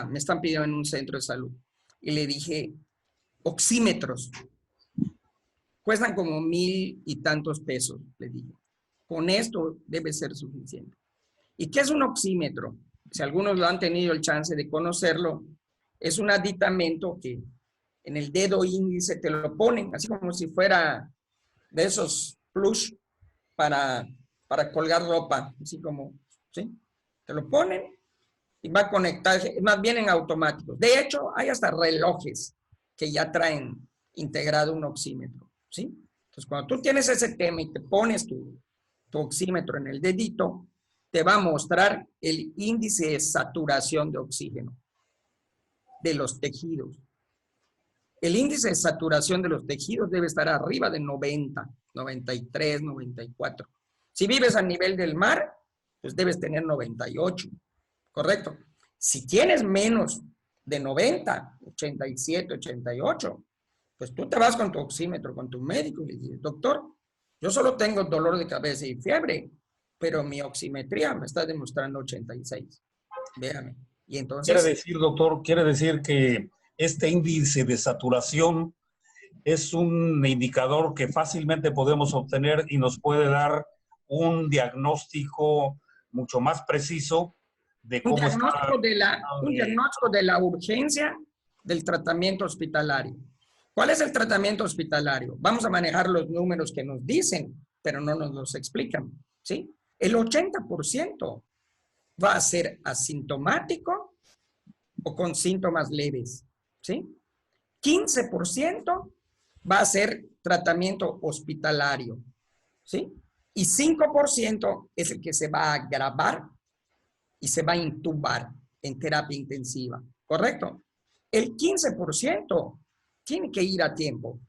B: Me están pidiendo en un centro de salud. Y le dije, oxímetros. Cuestan como 1,000 y tantos pesos, le dije. Con esto debe ser suficiente. ¿Y qué es un oxímetro? Si algunos lo han tenido el chance de conocerlo, es un aditamento que en el dedo índice te lo ponen, así como si fuera de esos plush para colgar ropa, así como, ¿sí? Te lo ponen y va a conectar, más bien en automático. De hecho, hay hasta relojes que ya traen integrado un oxímetro, ¿sí? Entonces, cuando tú tienes ese tema y te pones tu oxímetro en el dedito, te va a mostrar el índice de saturación de oxígeno de los tejidos. El índice de saturación de los tejidos debe estar arriba de 90, 93, 94. Si vives a nivel del mar, pues debes tener 98, ¿correcto? Si tienes menos de 90, 87, 88, pues tú te vas con tu oxímetro, con tu médico y le dices, doctor, yo solo tengo dolor de cabeza y fiebre, pero mi oximetría me está demostrando 86. Véame. Y entonces...
A: Quiere decir, doctor, quiere decir que este índice de saturación es un indicador que fácilmente podemos obtener y nos puede dar un diagnóstico mucho más preciso de cómo
B: un diagnóstico de la urgencia del tratamiento hospitalario. ¿Cuál es el tratamiento hospitalario? Vamos a manejar los números que nos dicen, pero no nos los explican, ¿sí? El 80% va a ser asintomático o con síntomas leves, ¿sí? 15% va a ser tratamiento hospitalario, ¿sí? Y 5% es el que se va a agravar y se va a intubar en terapia intensiva, ¿correcto? El 15% tiene que ir a tiempo,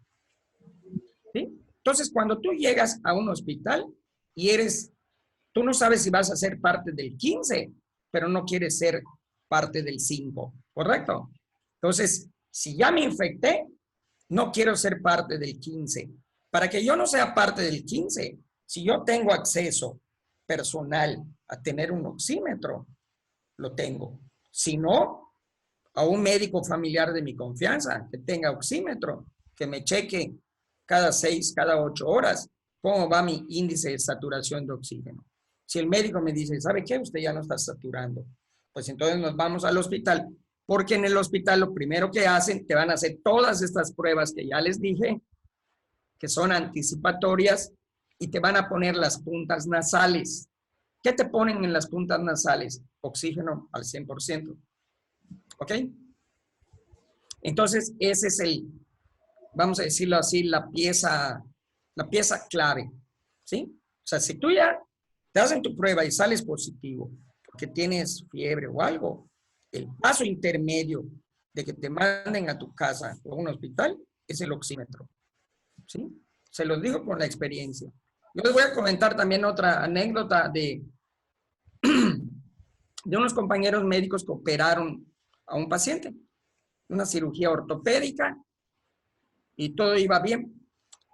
B: ¿sí? Entonces, cuando tú llegas a un hospital y tú no sabes si vas a ser parte del 15, pero no quieres ser parte del 5, ¿correcto? Entonces, si ya me infecté, no quiero ser parte del 15. Para que yo no sea parte del 15, si yo tengo acceso personal a tener un oxímetro, lo tengo. Si no, a un médico familiar de mi confianza que tenga oxímetro, que me cheque cada 6, cada 8 horas, cómo va mi índice de saturación de oxígeno. Si el médico me dice, ¿sabe qué? Usted ya no está saturando. Pues entonces nos vamos al hospital, porque en el hospital lo primero que hacen, te van a hacer todas estas pruebas que ya les dije, que son anticipatorias, y te van a poner las puntas nasales. ¿Qué te ponen en las puntas nasales? Oxígeno al 100%. ¿Ok? Entonces, ese es el, vamos a decirlo así, la pieza clave. ¿Sí? O sea, si tú ya te hacen tu prueba y sales positivo porque tienes fiebre o algo, el paso intermedio de que te manden a tu casa o a un hospital es el oxímetro. ¿Sí? Se los digo por la experiencia. Yo les voy a comentar también otra anécdota de unos compañeros médicos que operaron a un paciente, una cirugía ortopédica, y todo iba bien.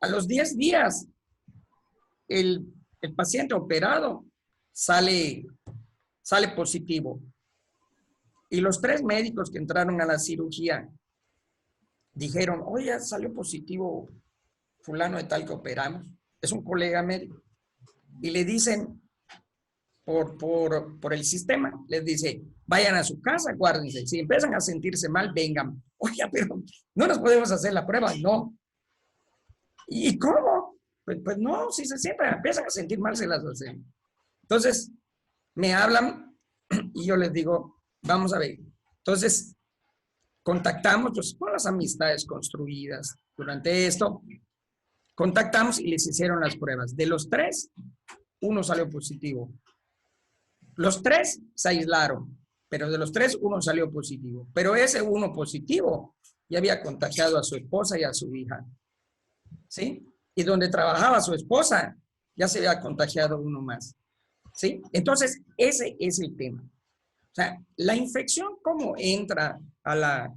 B: A los 10 días, el paciente operado sale positivo. Y los 3 médicos que entraron a la cirugía dijeron, oye, salió positivo fulano de tal que operamos. Es un colega médico. Y le dicen, por el sistema, les dice, vayan a su casa, guárdense. Si empiezan a sentirse mal, vengan. Oye, pero no nos podemos hacer la prueba. No. ¿Y cómo? Pues no, si se siempre empiezan a sentir mal, se las hacen. Entonces, me hablan y yo les digo, vamos a ver. Entonces, contactamos pues, con las amistades construidas durante esto. Contactamos y les hicieron las pruebas. De los 3, uno salió positivo. Los 3 se aislaron, pero de los 3, uno salió positivo. Pero ese uno positivo ya había contagiado a su esposa y a su hija. ¿Sí? Y donde trabajaba su esposa, ya se había contagiado uno más. ¿Sí? Entonces, ese es el tema. O sea, la infección, ¿cómo entra a la...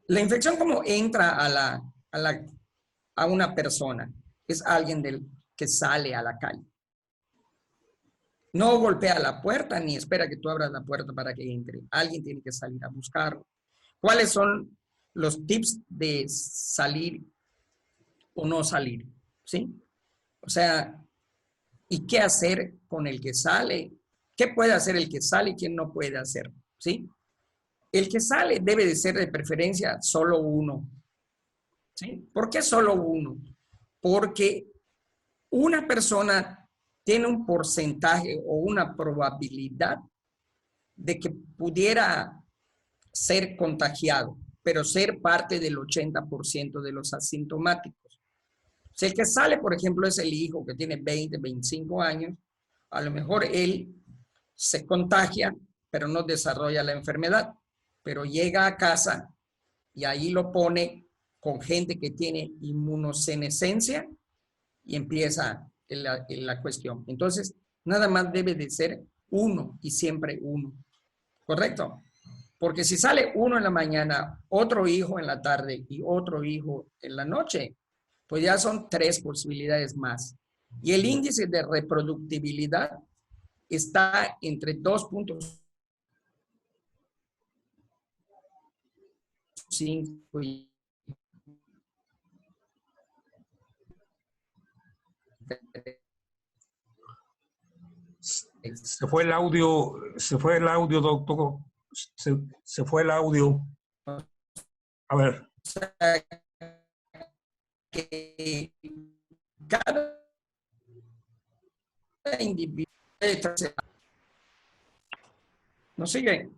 B: La infección, ¿cómo entra a una persona? Es alguien que sale a la calle. No golpea la puerta ni espera que tú abras la puerta para que entre. Alguien tiene que salir a buscarlo. ¿Cuáles son los tips de salir o no salir? ¿Sí? O sea, ¿y qué hacer con el que sale? ¿Qué puede hacer el que sale y quién no puede hacer? ¿Sí? El que sale debe de ser de preferencia solo uno. ¿Sí? ¿Por qué solo uno? Porque una persona tiene un porcentaje o una probabilidad de que pudiera ser contagiado, pero ser parte del 80% de los asintomáticos. Si el que sale, por ejemplo, es el hijo que tiene 20, 25 años, a lo mejor él se contagia, pero no desarrolla la enfermedad, pero llega a casa y ahí lo pone con gente que tiene inmunosenescencia y empieza la cuestión. Entonces, nada más debe de ser uno y siempre uno. ¿Correcto? Porque si sale uno en la mañana, otro hijo en la tarde y otro hijo en la noche, pues ya son 3 posibilidades más. Y el índice de reproductibilidad está entre 2.5 y
A: Se fue el audio, doctor. Se fue el audio. A ver.
B: Que cada individuo ¿no sigue?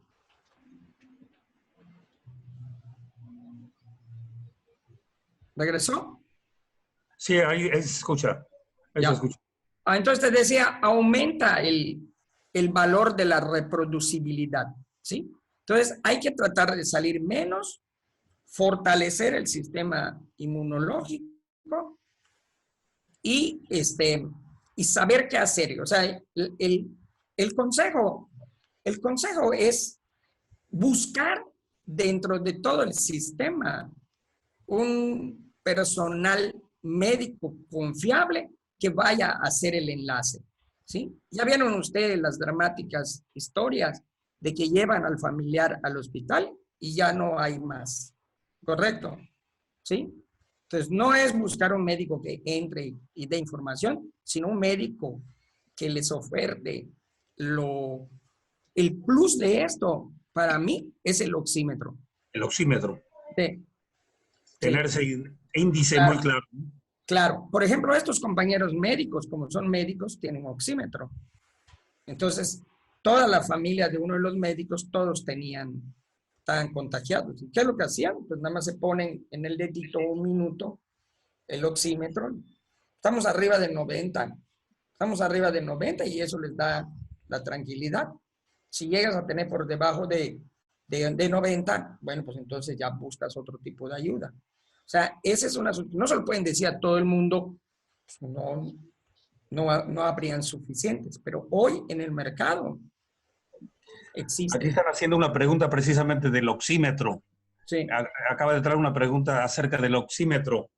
B: ¿Regresó?
A: Sí, ahí se escucha. Ahí
B: ya.
A: se escucha.
B: Entonces te decía, aumenta el valor de la reproducibilidad, ¿sí? Entonces hay que tratar de salir menos, fortalecer el sistema inmunológico y saber qué hacer. O sea, el consejo es buscar dentro de todo el sistema un personal médico confiable que vaya a hacer el enlace, ¿sí? Ya vieron ustedes las dramáticas historias de que llevan al familiar al hospital y ya no hay más, ¿correcto? ¿Sí? Entonces, no es buscar un médico que entre y dé información, sino un médico que les oferte el plus de esto. Para mí es el oxímetro.
A: El oxímetro.
B: Sí,
A: Tener
B: sí,
A: ese índice muy
B: claro,
A: claro.
B: claro. Por ejemplo, estos compañeros médicos, como son médicos, tienen oxímetro. Entonces, toda la familia de uno de los médicos, todos estaban contagiados. ¿Y qué es lo que hacían? Pues nada más se ponen en el dedito un minuto el oxímetro. Estamos arriba de 90. Estamos arriba de 90 y eso les da la tranquilidad. Si llegas a tener por debajo de 90, bueno, pues entonces ya buscas otro tipo de ayuda. O sea, esa es no se lo pueden decir a todo el mundo, pues no habrían suficientes, pero hoy en el mercado
A: Aquí
B: existe.
A: están haciendo una pregunta precisamente del oxímetro.
B: Sí,
A: Acaba de traer una pregunta acerca del oxímetro.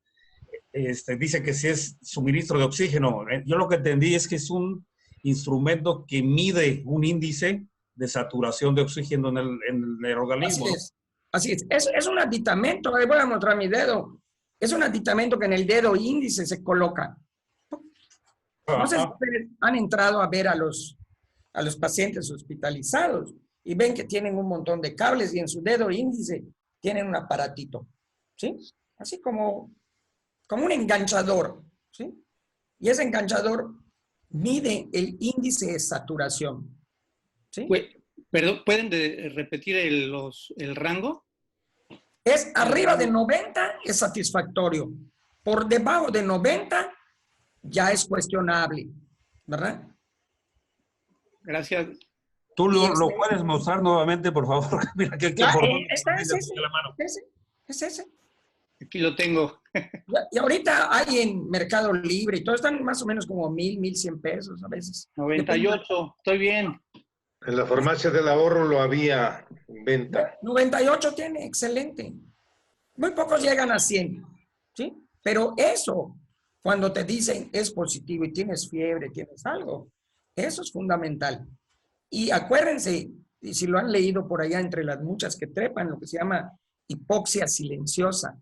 A: Dice que si es suministro de oxígeno. Yo lo que entendí es que es un instrumento que mide un índice de saturación de oxígeno en el
B: así
A: organismo, ¿no?
B: es. Así es. Es un aditamento. Ahí voy a mostrar mi dedo. Es un aditamento que en el dedo índice se coloca. No sé si
A: Ajá.
B: ustedes han entrado a ver a los pacientes hospitalizados y ven que tienen un montón de cables y en su dedo índice tienen un aparatito, ¿sí? Así como un enganchador, ¿sí? Y ese enganchador mide el índice de saturación, ¿sí?
C: Perdón, ¿pueden repetir el rango?
B: Es
C: El
B: arriba de
C: rango.
B: 90 es satisfactorio. Por debajo de 90 ya es cuestionable, ¿verdad?
C: Gracias.
A: Tú
B: Y
A: lo puedes mostrar nuevamente, por favor. Mira qué fortuna.
B: es ese, es ese.
C: Aquí lo tengo.
B: Y ahorita hay en Mercado Libre y todo están más o menos como 1,100 pesos a veces. Depende.
C: 98. Estoy bien.
D: En la farmacia del ahorro lo había en venta.
B: 98 tiene, excelente. Muy pocos llegan a 100, ¿sí? Pero eso, cuando te dicen es positivo y tienes fiebre, tienes algo, eso es fundamental. Y acuérdense, y si lo han leído por allá entre las muchas que trepan, lo que se llama hipoxia silenciosa,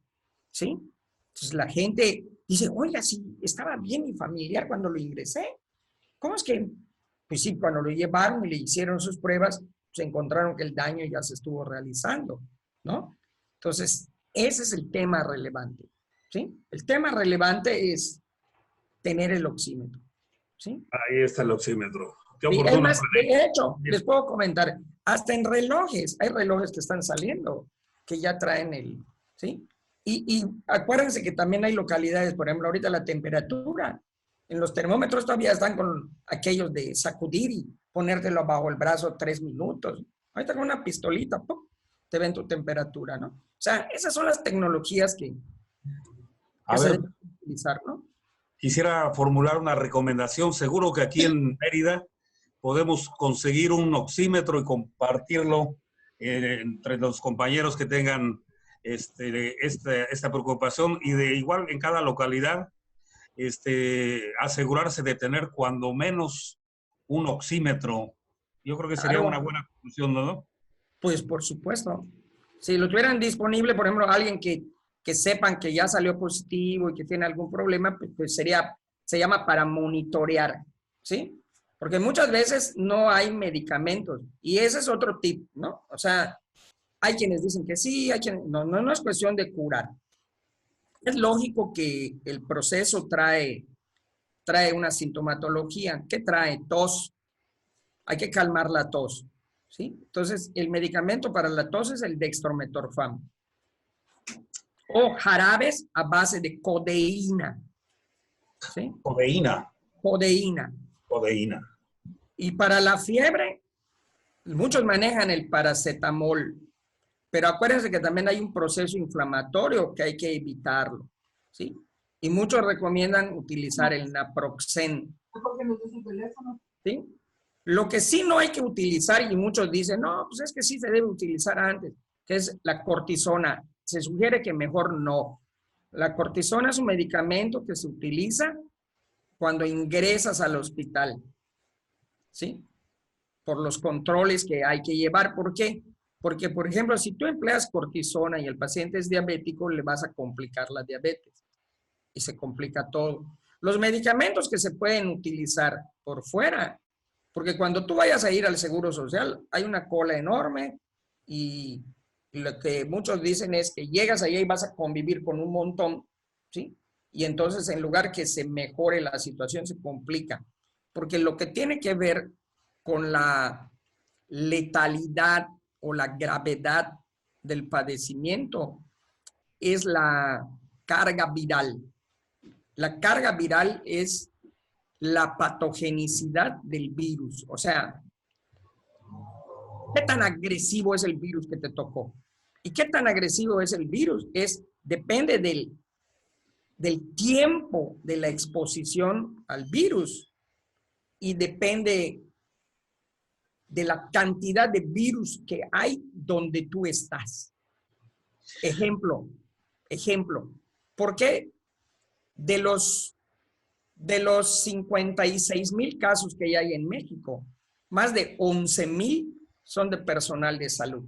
B: ¿sí? Entonces la gente dice, oiga, sí, estaba bien mi familiar cuando lo ingresé. ¿Cómo es que? Pues sí, cuando lo llevaron y le hicieron sus pruebas, se encontraron que el daño ya se estuvo realizando, ¿no? Entonces, ese es el tema relevante, ¿sí? El tema relevante es tener el oxímetro, ¿sí?
A: Ahí está el oxímetro. Qué
B: Y es
A: oportuno.
B: más, de hecho, les puedo comentar, hasta en relojes, hay relojes que están saliendo, que ya traen ¿sí? Y acuérdense que también hay localidades, por ejemplo, ahorita la temperatura, en los termómetros todavía están con aquellos de sacudir y ponértelo bajo el brazo 3 minutos. Ahorita con una pistolita, ¡pum!, te ven tu temperatura, ¿no? O sea, esas son las tecnologías que
A: A
B: se
A: ver,
B: deben utilizar, ¿no?
A: quisiera formular una recomendación. Seguro que aquí en Mérida podemos conseguir un oxímetro y compartirlo entre los compañeros que tengan esta preocupación y de igual en cada localidad asegurarse de tener cuando menos un oxímetro. Yo creo que sería una
B: Claro,
A: buena conclusión, ¿no?
B: pues por supuesto. Si lo tuvieran disponible, por ejemplo, alguien que sepan que ya salió positivo y que tiene algún problema, pues se llama para monitorear, ¿sí? Porque muchas veces no hay medicamentos y ese es otro tip, ¿no? O sea, hay quienes dicen que sí, hay quienes, no es cuestión de curar. Es lógico que el proceso trae una sintomatología. ¿Qué trae? Tos. Hay que calmar la tos, ¿sí? Entonces, el medicamento para la tos es el dextrometorfam o jarabes a base de codeína, ¿sí?
A: Codeína.
B: Codeína.
A: Codeína.
B: Y para la fiebre, muchos manejan el paracetamol, pero acuérdense que también hay un proceso inflamatorio que hay que evitarlo, ¿sí? Y muchos recomiendan utilizar el naproxen, ¿sí? Lo que sí no hay que utilizar, y muchos dicen, no, pues es que sí se debe utilizar antes, que es la cortisona. Se sugiere que mejor no. La cortisona es un medicamento que se utiliza cuando ingresas al hospital, ¿sí? Por los controles que hay que llevar. ¿Por qué? Porque, por ejemplo, si tú empleas cortisona y el paciente es diabético, le vas a complicar la diabetes y se complica todo. Los medicamentos que se pueden utilizar por fuera, porque cuando tú vayas a ir al Seguro Social, hay una cola enorme y lo que muchos dicen es que llegas allá y vas a convivir con un montón, ¿sí? Y entonces en lugar que se mejore la situación, se complica. Porque lo que tiene que ver con la letalidad o la gravedad del padecimiento es la carga viral. La carga viral es la patogenicidad del virus. O sea, ¿qué tan agresivo es el virus que te tocó? ¿Y qué tan agresivo es el virus? Depende del tiempo de la exposición al virus y depende de la cantidad de virus que hay donde tú estás. Ejemplo, ¿por qué de los 56,000 casos que ya hay en México, más de 11,000 son de personal de salud?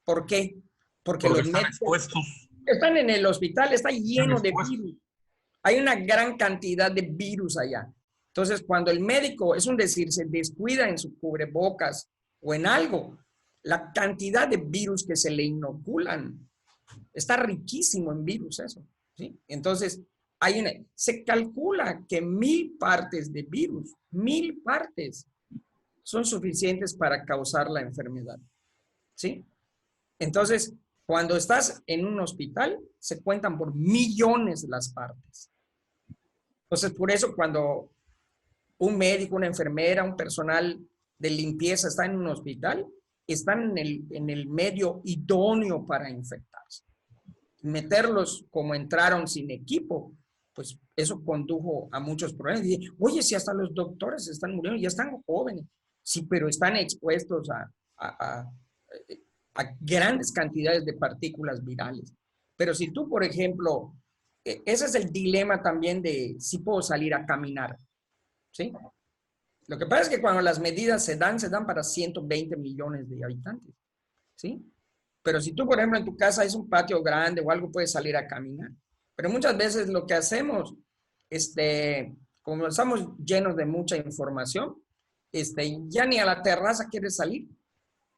B: ¿Por qué? Porque los
A: están
B: médicos
A: expuestos.
B: están en el hospital, está lleno de virus. Hay una gran cantidad de virus allá. Entonces, cuando el médico, es un decir, se descuida en su cubrebocas o en algo, la cantidad de virus que se le inoculan está riquísimo en virus eso, ¿sí? Entonces, se calcula que 1,000 partes de virus, 1,000 partes, son suficientes para causar la enfermedad, ¿sí? Entonces, cuando estás en un hospital, se cuentan por millones las partes. Entonces, por eso cuando un médico, una enfermera, un personal de limpieza está en un hospital, están en el medio idóneo para infectarse. Meterlos como entraron sin equipo, pues eso condujo a muchos problemas. Y, oye, si hasta los doctores están muriendo, ya están jóvenes. Sí, pero están expuestos a grandes cantidades de partículas virales. Pero si tú, por ejemplo, ese es el dilema también de si puedo salir a caminar, ¿sí? Lo que pasa es que cuando las medidas se dan para 120 millones de habitantes, ¿sí? Pero si tú, por ejemplo, en tu casa es un patio grande o algo, puedes salir a caminar. Pero muchas veces lo que hacemos, como estamos llenos de mucha información, ya ni a la terraza quieres salir.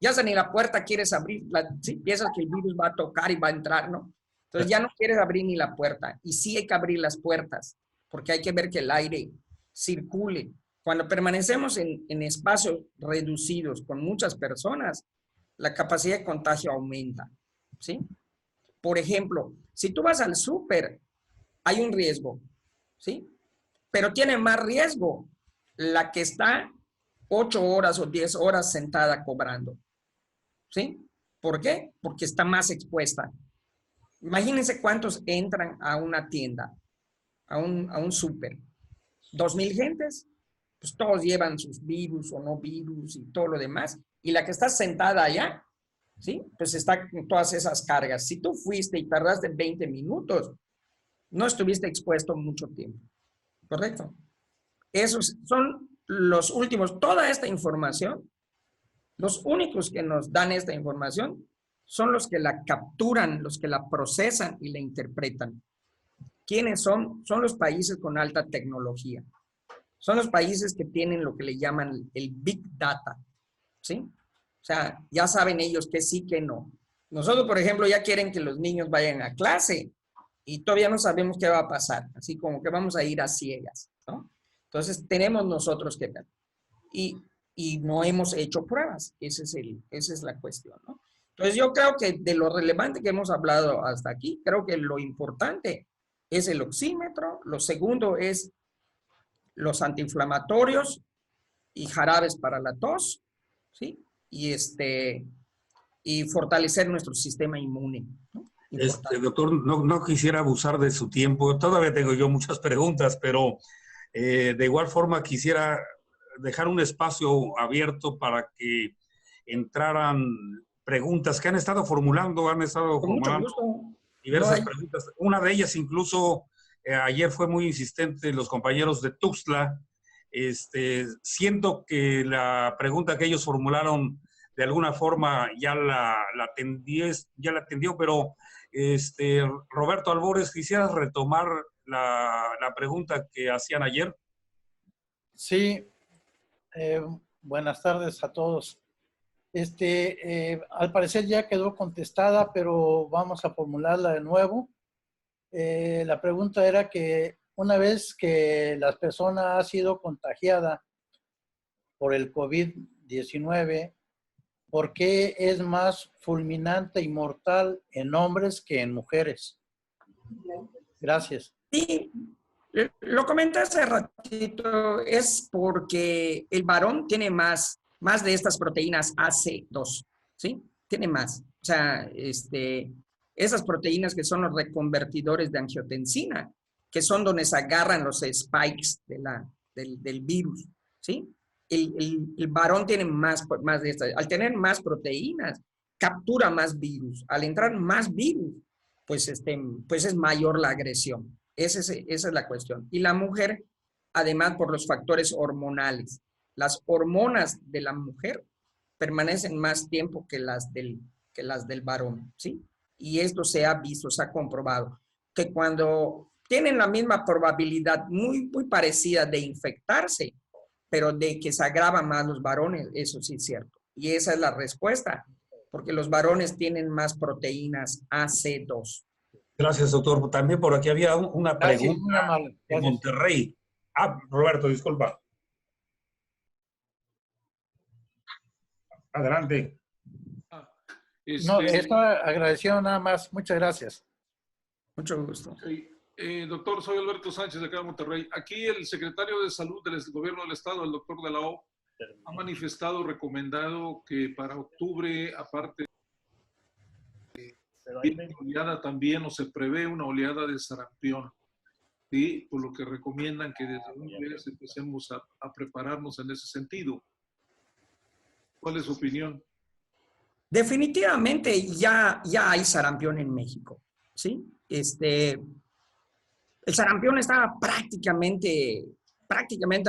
B: Ya ni la puerta quieres abrir. ¿Sí? Piensas que el virus va a tocar y va a entrar, ¿no? Entonces ya no quieres abrir ni la puerta. Y sí hay que abrir las puertas, porque hay que ver que el aire circule. Cuando permanecemos en espacios reducidos con muchas personas, la capacidad de contagio aumenta, ¿sí? Por ejemplo, si tú vas al súper, hay un riesgo, ¿sí? Pero tiene más riesgo la que está 8 horas o 10 horas sentada cobrando, ¿sí? ¿Por qué? Porque está más expuesta. Imagínense cuántos entran a una tienda, a un súper. 2,000 gentes, pues todos llevan sus virus o no virus y todo lo demás. Y la que está sentada allá, ¿sí? Pues está con todas esas cargas. Si tú fuiste y tardaste 20 minutos, no estuviste expuesto mucho tiempo. ¿Correcto? Esos son los últimos. Toda esta información, los únicos que nos dan esta información son los que la capturan, los que la procesan y la interpretan. ¿Quiénes son? Son los países con alta tecnología. Son los países que tienen lo que le llaman el Big Data, ¿sí? O sea, ya saben ellos que sí, que no. Nosotros, por ejemplo, ya quieren que los niños vayan a clase y todavía no sabemos qué va a pasar, así como que vamos a ir a ciegas, ¿no? Entonces, tenemos nosotros que ver. Y no hemos hecho pruebas, esa es la cuestión, ¿no? Entonces, yo creo que de lo relevante que hemos hablado hasta aquí, creo que lo importante es el oxímetro, lo segundo es los antiinflamatorios y jarabes para la tos, ¿sí? Y fortalecer nuestro sistema inmune, ¿no?
A: Doctor, no quisiera abusar de su tiempo. Todavía tengo yo muchas preguntas, pero de igual forma quisiera dejar un espacio abierto para que entraran preguntas que han estado formulando diversas preguntas. Una de ellas incluso ayer fue muy insistente los compañeros de Tuxtla. Siento que la pregunta que ellos formularon de alguna forma ya la atendió, pero Roberto Albores, ¿quisieras retomar la pregunta que hacían ayer?
E: Sí, buenas tardes a todos. Al parecer ya quedó contestada, pero vamos a formularla de nuevo. La pregunta era que una vez que la persona ha sido contagiada por el COVID-19, ¿por qué es más fulminante y mortal en hombres que en mujeres? Gracias.
B: Sí, lo comenté hace ratito, es porque el varón tiene más de estas proteínas AC2, ¿sí? Tiene más. O sea, esas proteínas que son los reconvertidores de angiotensina, que son donde se agarran los spikes del virus, ¿sí? El varón tiene más de estas. Al tener más proteínas, captura más virus. Al entrar más virus, pues es mayor la agresión. Esa es la cuestión. Y la mujer, además, por los factores hormonales. Las hormonas de la mujer permanecen más tiempo que las del varón, ¿sí? Y esto se ha visto, se ha comprobado, que cuando tienen la misma probabilidad, muy parecida de infectarse, pero de que se agravan más los varones, eso sí es cierto. Y esa es la respuesta, porque los varones tienen más proteínas AC2.
A: Gracias, doctor. También por aquí había una pregunta de Monterrey. Roberto, disculpa. Adelante.
E: No, estaba agradeciendo nada más. Muchas gracias.
B: Mucho gusto.
F: Sí. Doctor, soy Alberto Sánchez de acá de Monterrey. Aquí el secretario de Salud del Gobierno del Estado, el doctor de la O, ha manifestado, recomendado que para octubre, aparte de oleada también, o se prevé una oleada de sarampión, ¿sí? Por lo que recomiendan que desde una vez empecemos a prepararnos en ese sentido. ¿Cuál es su opinión?
B: Definitivamente ya hay sarampión en México, ¿sí? El sarampión está prácticamente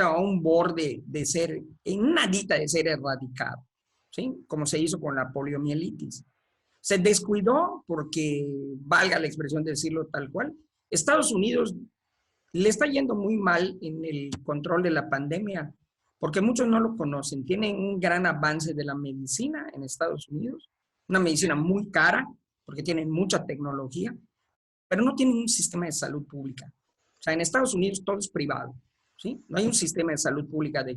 B: a un borde de ser, en una nadita de ser erradicado, ¿sí? Como se hizo con la poliomielitis. Se descuidó porque, valga la expresión de decirlo tal cual, Estados Unidos le está yendo muy mal en el control de la pandemia, porque muchos no lo conocen. Tienen un gran avance de la medicina en Estados Unidos, una medicina muy cara, porque tienen mucha tecnología, pero no tienen un sistema de salud pública. O sea, en Estados Unidos todo es privado, ¿sí? No hay un sistema de salud pública de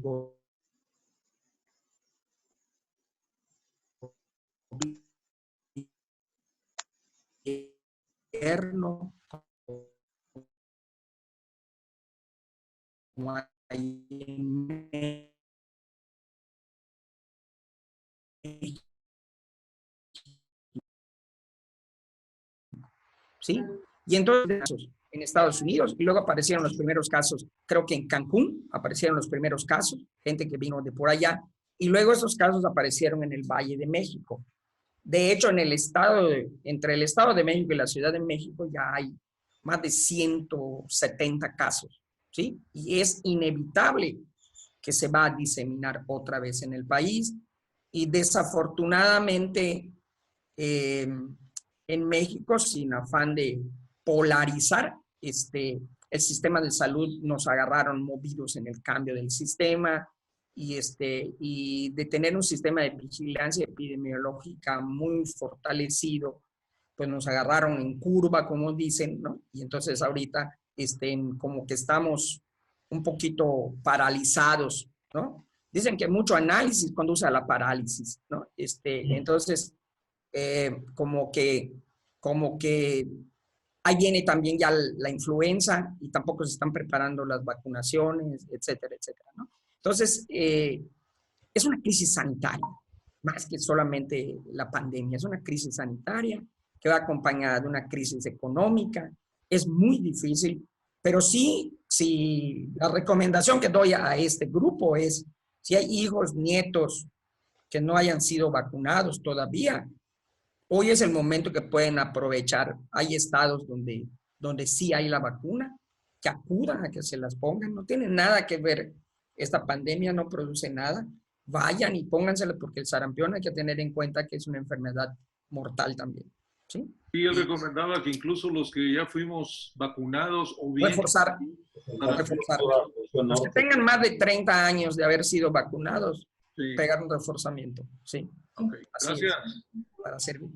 B: gobierno como hay en México, ¿sí? Y entonces en Estados Unidos, y luego aparecieron los primeros casos, creo que en Cancún aparecieron los primeros casos, gente que vino de por allá, y luego esos casos aparecieron en el Valle de México. De hecho, entre el Estado de México y la Ciudad de México ya hay más de 170 casos, ¿sí? Y es inevitable que se va a diseminar otra vez en el país. Y desafortunadamente, en México, sin afán de polarizar, el sistema de salud nos agarraron movidos en el cambio del sistema y de tener un sistema de vigilancia epidemiológica muy fortalecido, pues nos agarraron en curva, como dicen, ¿no? Y entonces ahorita como que estamos un poquito paralizados, ¿no? Dicen que mucho análisis conduce a la parálisis, ¿no? Entonces, como que ahí viene también ya la influenza y tampoco se están preparando las vacunaciones, etcétera, etcétera, ¿no? Entonces, es una crisis sanitaria, más que solamente la pandemia. Es una crisis sanitaria que va acompañada de una crisis económica. Es muy difícil, pero sí, la recomendación que doy a este grupo es, si hay hijos, nietos que no hayan sido vacunados todavía, hoy es el momento que pueden aprovechar. Hay estados donde sí hay la vacuna, que acudan a que se las pongan. No tiene nada que ver, esta pandemia no produce nada. vayan y póngansela, porque el sarampión hay que tener en cuenta que es una enfermedad mortal también, ¿sí?
F: Y él recomendaba que incluso los que ya fuimos vacunados o bien...
B: Reforzar. Los que tengan más de 30 años de haber sido vacunados,
F: Sí.
B: pegar un reforzamiento, ¿sí?
F: Ok,
B: Así
F: gracias.
B: es, para servir.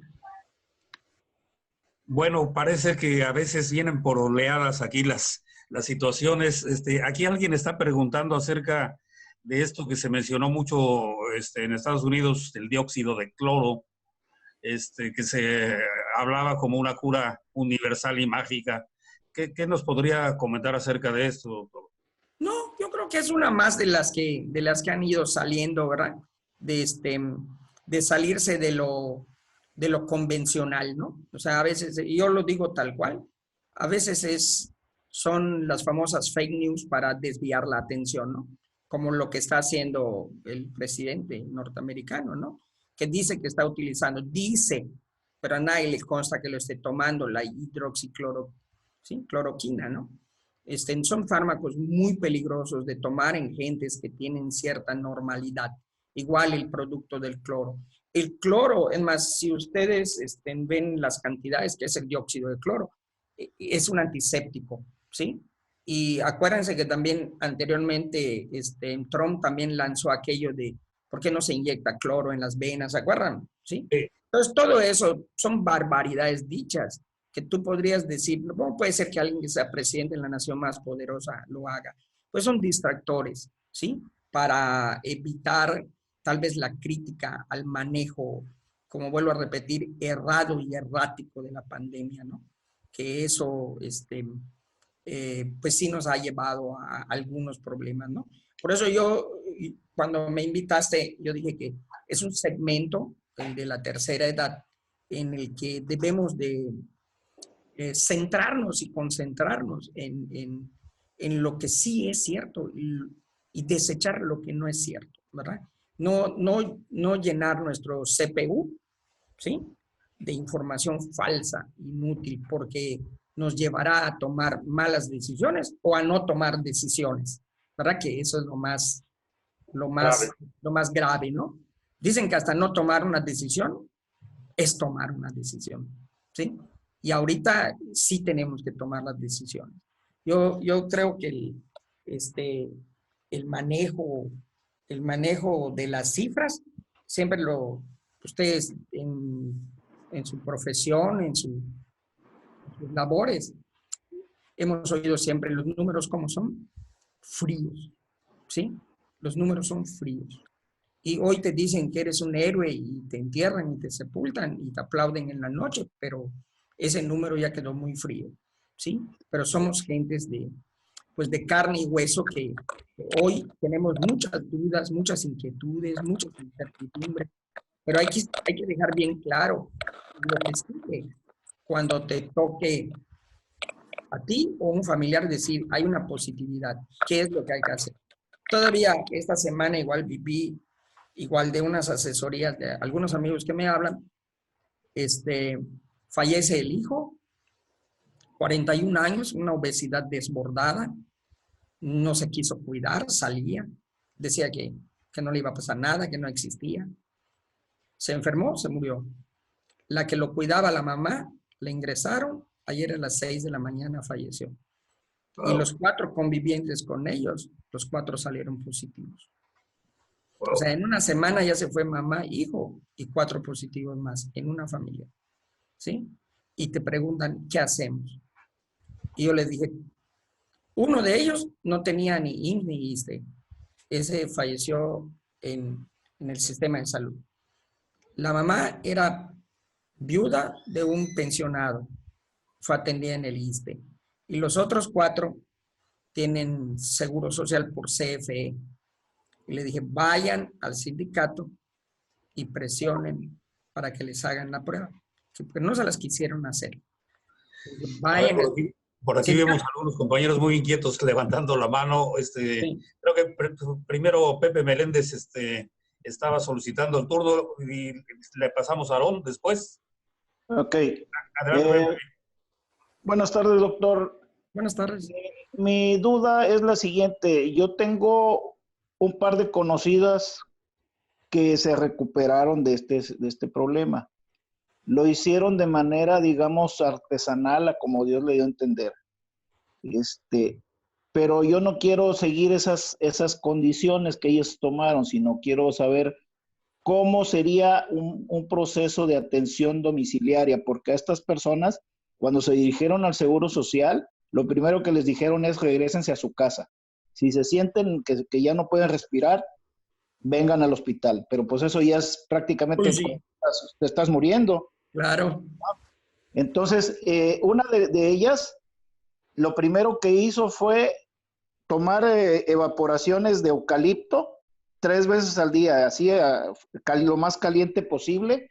A: Bueno, parece que a veces vienen por oleadas aquí las situaciones. Aquí alguien está preguntando acerca de esto que se mencionó mucho en Estados Unidos, el dióxido de cloro, que se hablaba como una cura universal y mágica. ¿Qué nos podría comentar acerca de esto, doctor?
B: No, yo creo que es una más de las que han ido saliendo, ¿verdad? De salirse de lo convencional, ¿no? O sea, a veces, yo lo digo tal cual, a veces son las famosas fake news para desviar la atención, ¿no? Como lo que está haciendo el presidente norteamericano, ¿no? Que dice que está utilizando, pero a nadie le consta que lo esté tomando, la cloroquina, ¿no? Son fármacos muy peligrosos de tomar en gentes que tienen cierta normalidad. Igual el producto del cloro. El cloro, es más, si ustedes ven las cantidades que es el dióxido de cloro, es un antiséptico, ¿sí? Y acuérdense que también anteriormente Trump también lanzó aquello de ¿por qué no se inyecta cloro en las venas? ¿Se acuerdan? ¿Sí?
A: Sí.
B: Entonces todo eso son barbaridades dichas que tú podrías decir, ¿cómo puede ser que alguien que sea presidente de la nación más poderosa lo haga? Pues son distractores, ¿sí? Para evitar tal vez la crítica al manejo, como vuelvo a repetir, errado y errático de la pandemia, ¿no? Que eso, pues sí nos ha llevado a algunos problemas, ¿no? Por eso yo, cuando me invitaste, yo dije que es un segmento, el de la tercera edad, en el que debemos de centrarnos y concentrarnos en lo que sí es cierto y desechar lo que no es cierto, ¿verdad? No llenar nuestro CPU, ¿sí? De información falsa, inútil, porque nos llevará a tomar malas decisiones o a no tomar decisiones, ¿verdad? Que eso es lo más grave, ¿no? Dicen que hasta no tomar una decisión es tomar una decisión, ¿sí? Y ahorita sí tenemos que tomar las decisiones. Yo creo que el manejo de las cifras, siempre ustedes en su profesión, en sus labores, hemos oído siempre los números como son, fríos, ¿sí? Los números son fríos. Y hoy te dicen que eres un héroe y te entierran y te sepultan y te aplauden en la noche, pero ese número ya quedó muy frío, ¿sí? Pero somos gentes de carne y hueso que hoy tenemos muchas dudas, muchas inquietudes, muchas incertidumbres, pero hay que dejar bien claro lo que sigue cuando te toque a ti o un familiar decir, hay una positividad, ¿qué es lo que hay que hacer? Todavía esta semana igual viví igual de unas asesorías de algunos amigos que me hablan, fallece el hijo, 41 años, una obesidad desbordada, no se quiso cuidar, salía, decía que no le iba a pasar nada, que no existía. Se enfermó, se murió. La que lo cuidaba, la mamá, le ingresaron, ayer a las 6 de la mañana falleció. Y los 4 convivientes con ellos, los 4 salieron positivos. O sea, en una semana ya se fue mamá, hijo y 4 positivos más en una familia, ¿sí? Y te preguntan, ¿qué hacemos? Y yo les dije, uno de ellos no tenía ni IMSS ni ISSSTE. Ese falleció en el sistema de salud. La mamá era viuda de un pensionado, fue atendida en el ISSSTE. Y los otros 4 tienen seguro social por CFE. Y le dije, vayan al sindicato y presionen para que les hagan la prueba. Porque no se las quisieron hacer. Vayan.
A: Por aquí vemos a algunos compañeros muy inquietos levantando la mano.
B: Sí.
A: Creo que primero Pepe Meléndez estaba solicitando el turno y le pasamos a Aarón después.
G: Ok.
A: Adelante, Pepe.
G: Buenas tardes, doctor.
B: Buenas tardes.
G: Mi duda es la siguiente. Yo tengo un par de conocidas que se recuperaron de este problema. Lo hicieron de manera, digamos, artesanal, a como Dios le dio a entender. Pero yo no quiero seguir esas condiciones que ellos tomaron, sino quiero saber cómo sería un proceso de atención domiciliaria, porque a estas personas, cuando se dirigieron al Seguro Social, lo primero que les dijeron es regrésense a su casa. Si se sienten que ya no pueden respirar, vengan al hospital. Pero pues eso ya es prácticamente,
B: Sí.
G: te estás muriendo.
B: Claro.
G: Entonces, una de ellas, lo primero que hizo fue tomar evaporaciones de eucalipto 3 veces al día, así lo más caliente posible,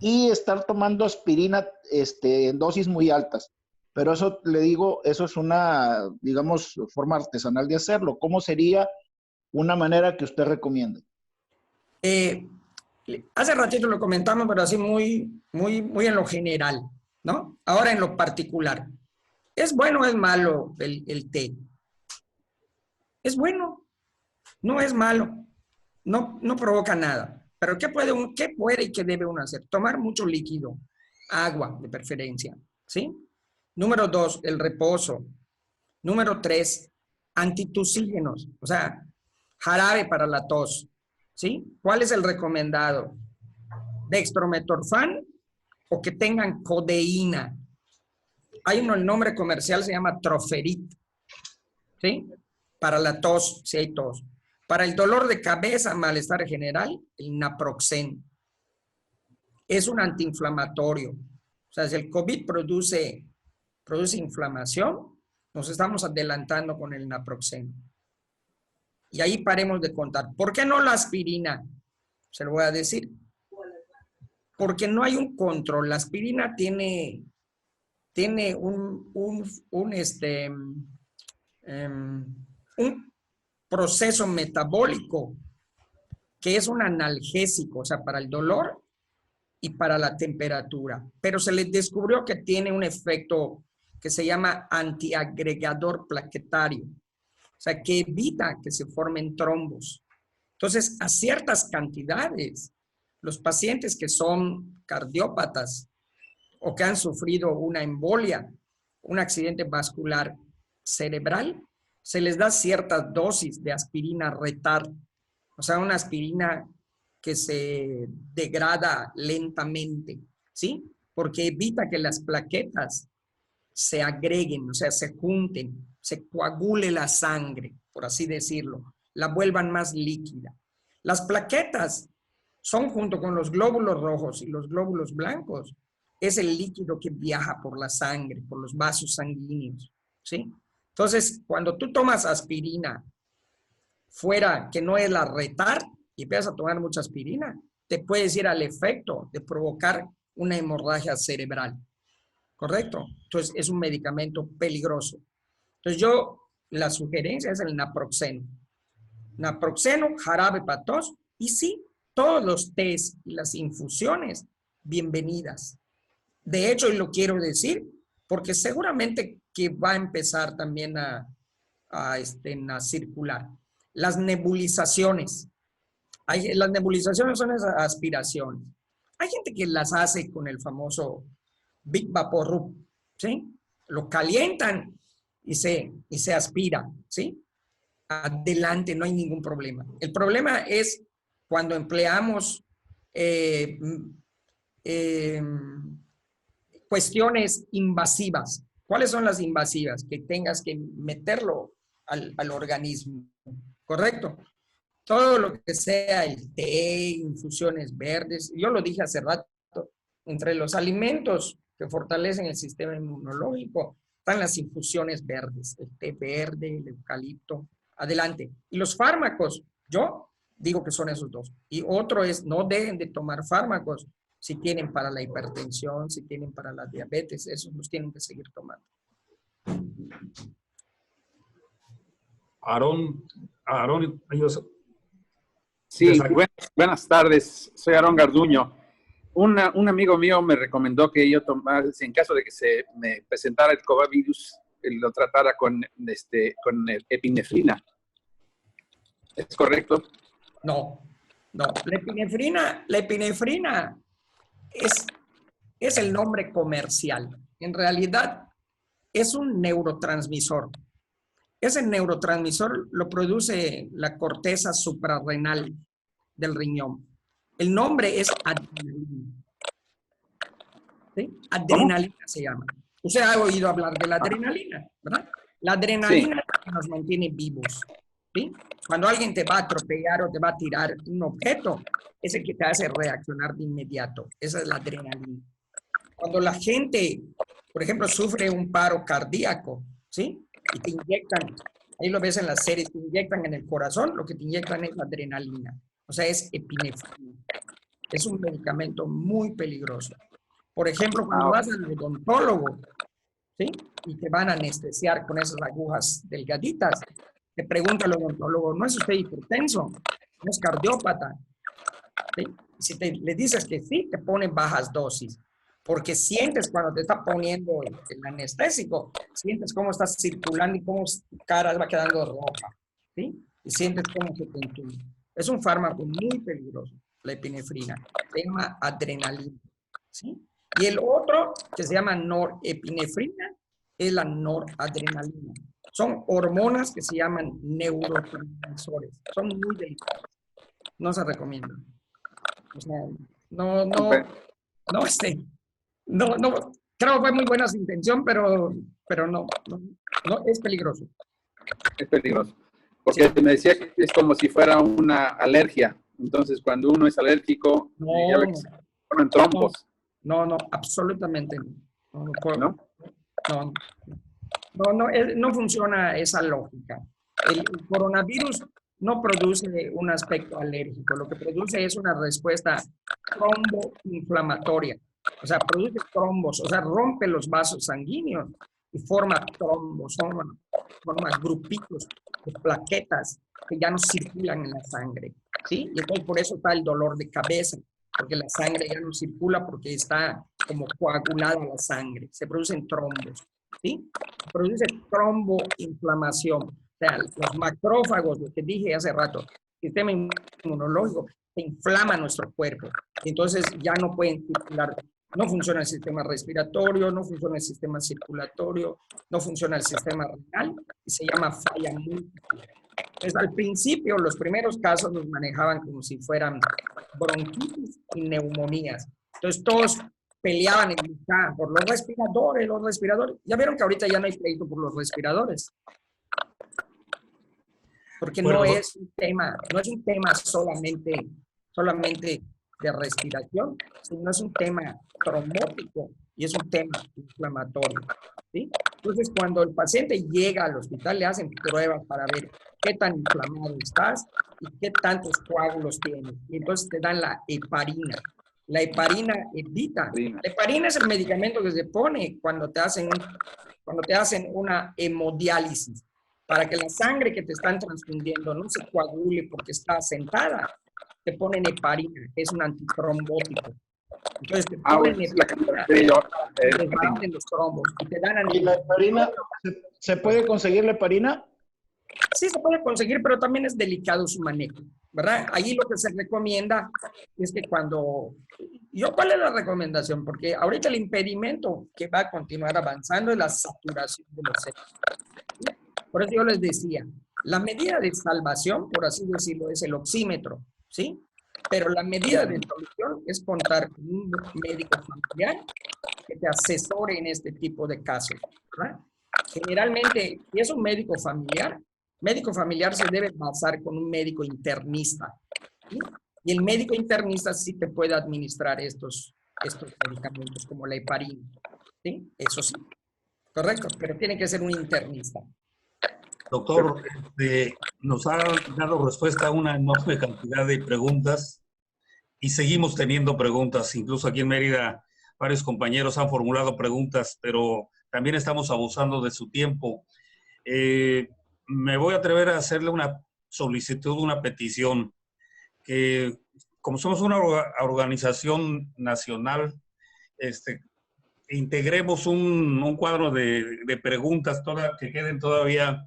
G: y estar tomando aspirina en dosis muy altas. Pero eso, le digo, eso es una, digamos, forma artesanal de hacerlo. ¿Cómo sería una manera que usted recomienda?
B: Hace ratito lo comentamos, pero así muy en lo general, ¿no? Ahora en lo particular. ¿Es bueno o es malo el té? Es bueno, no es malo, no provoca nada. Pero ¿qué puede y qué debe uno hacer? Tomar mucho líquido, agua de preferencia, ¿sí? Número 2, el reposo. Número 3, antitusígenos, o sea, jarabe para la tos, ¿sí? ¿Cuál es el recomendado? Dextrometorfán o que tengan codeína. Hay uno, el nombre comercial se llama Troferit, ¿sí? Para la tos, si hay tos. Para el dolor de cabeza, malestar general, el naproxen. Es un antiinflamatorio. O sea, si el COVID produce inflamación, nos estamos adelantando con el naproxen. Y ahí paremos de contar. ¿Por qué no la aspirina? Se lo voy a decir. Porque no hay un control. La aspirina tiene un proceso metabólico que es un analgésico, o sea, para el dolor y para la temperatura. Pero se les descubrió que tiene un efecto que se llama antiagregador plaquetario, o sea, que evita que se formen trombos. Entonces, a ciertas cantidades, los pacientes que son cardiópatas o que han sufrido una embolia, un accidente vascular cerebral, se les da cierta dosis de aspirina retard, o sea, una aspirina que se degrada lentamente, ¿sí? Porque evita que las plaquetas se agreguen, o sea, se junten, se coagule la sangre, por así decirlo, la vuelvan más líquida. Las plaquetas son, junto con los glóbulos rojos y los glóbulos blancos, es el líquido que viaja por la sangre, por los vasos sanguíneos, ¿sí? Entonces, cuando tú tomas aspirina fuera que no es la retard y empiezas a tomar mucha aspirina, te puedes ir al efecto de provocar una hemorragia cerebral, ¿correcto? Entonces, es un medicamento peligroso. Entonces, la sugerencia es el naproxeno. Naproxeno, jarabe para tos, y sí, todos los tés y las infusiones, bienvenidas. De hecho, y lo quiero decir, porque seguramente que va a empezar también a circular. Las nebulizaciones. Las nebulizaciones son esas aspiraciones. Hay gente que las hace con el famoso Big Vaporub, ¿sí? Lo calientan y se aspira, ¿sí? Adelante, no hay ningún problema. El problema es cuando empleamos cuestiones invasivas. ¿Cuáles son las invasivas? Que tengas que meterlo al organismo, ¿correcto? Todo lo que sea el té, infusiones verdes, yo lo dije hace rato, entre los alimentos que fortalecen el sistema inmunológico están las infusiones verdes, el té verde, el eucalipto, adelante. Y los fármacos, yo digo que son esos dos. Y otro es, no dejen de tomar fármacos si tienen para la hipertensión, si tienen para la diabetes, esos los tienen que seguir tomando.
A: Aarón,
H: sí, buenas tardes. Soy Aarón Garduño. Un amigo mío me recomendó que yo tomara, en caso de que se me presentara el coronavirus, lo tratara con epinefrina. ¿Es correcto?
B: No, No, la epinefrina es el nombre comercial. En realidad es un neurotransmisor. Ese neurotransmisor lo produce la corteza suprarrenal del riñón. El nombre es adrenalina. ¿Sí? Adrenalina se llama. Usted ha oído hablar de la adrenalina, ¿verdad? La adrenalina es la que nos mantiene vivos. ¿Sí? Cuando alguien te va a atropellar o te va a tirar un objeto, es el que te hace reaccionar de inmediato. Esa es la adrenalina. Cuando la gente, por ejemplo, sufre un paro cardíaco, ¿sí? Y te inyectan, ahí lo ves en las series, te inyectan en el corazón, lo que te inyectan es adrenalina. O sea, es epinefrina. Es un medicamento muy peligroso. Por ejemplo, cuando vas al odontólogo, ¿sí? Y te van a anestesiar con esas agujas delgaditas, te pregunta el odontólogo, ¿no es usted hipertenso? ¿No es cardiópata? ¿Sí? Si le dices que sí, te ponen bajas dosis. Porque sientes cuando te está poniendo el anestésico, sientes cómo estás circulando y cómo tu cara va quedando roja, ¿sí? Y sientes cómo se te entume. Es un fármaco muy peligroso, la epinefrina. Se llama adrenalina, ¿sí? Y el otro, que se llama norepinefrina, es la noradrenalina. Son hormonas que se llaman neurotransmisores. Son muy delicadas. No se recomiendan. O sea, no, creo que fue muy buena su intención, pero no, es peligroso.
H: Es peligroso. Porque me decía que es como si fuera una alergia. Entonces, cuando uno es alérgico, ya ve que se ponen trombos.
B: No, absolutamente no. No funciona esa lógica. El coronavirus no produce un aspecto alérgico, lo que produce es una respuesta tromboinflamatoria. O sea, produce trombos, o sea, rompe los vasos sanguíneos y forma trombos, forma grupitos de plaquetas que ya no circulan en la sangre, ¿sí? Y entonces por eso está el dolor de cabeza, porque la sangre ya no circula porque está como coagulada la sangre, se producen trombos, ¿sí? Se produce tromboinflamación. O sea, los macrófagos, lo que dije hace rato, el sistema inmunológico, se inflama nuestro cuerpo. Y entonces ya no pueden circular, no funciona el sistema respiratorio, no funciona el sistema circulatorio, no funciona el sistema renal y se llama falla múltiple. Entonces, al principio, los primeros casos los manejaban como si fueran bronquitis y neumonías. Entonces, todos peleaban en luchar por los respiradores. Ya vieron que ahorita ya no hay pleito por los respiradores. Porque no es un tema solamente de respiración, sino es un tema trombótico y es un tema inflamatorio, ¿sí? Entonces, cuando el paciente llega al hospital, le hacen pruebas para ver qué tan inflamado estás y qué tantos coágulos tienes. Y entonces te dan la heparina. La heparina evita. La heparina es el medicamento que se pone cuando te hacen una hemodiálisis, para que la sangre que te están transfundiendo no se coagule porque está sentada. Te ponen heparina, que es un antitrombótico. Entonces te ponen heparina, te los trombos y te dan
G: ¿Y la heparina? ¿Se puede conseguir la heparina?
B: Sí, se puede conseguir, pero también es delicado su manejo, ¿verdad? Ahí lo que se recomienda es que ¿cuál es la recomendación? Porque ahorita el impedimento que va a continuar avanzando es la saturación de los seres. Por eso yo les decía, la medida de salvación, por así decirlo, es el oxímetro, ¿sí? Pero la medida de solución es contar con un médico familiar que te asesore en este tipo de casos, ¿verdad? Generalmente, si es un médico familiar se debe basar con un médico internista, ¿sí? Y el médico internista sí te puede administrar estos medicamentos como la heparina, ¿sí? Eso sí, correcto, pero tiene que ser un internista.
A: Doctor, nos ha dado respuesta a una enorme cantidad de preguntas y seguimos teniendo preguntas. Incluso aquí en Mérida varios compañeros han formulado preguntas, pero también estamos abusando de su tiempo. Me voy a atrever a hacerle una solicitud, una petición, que como somos una organización nacional, integremos un cuadro de preguntas que queden todavía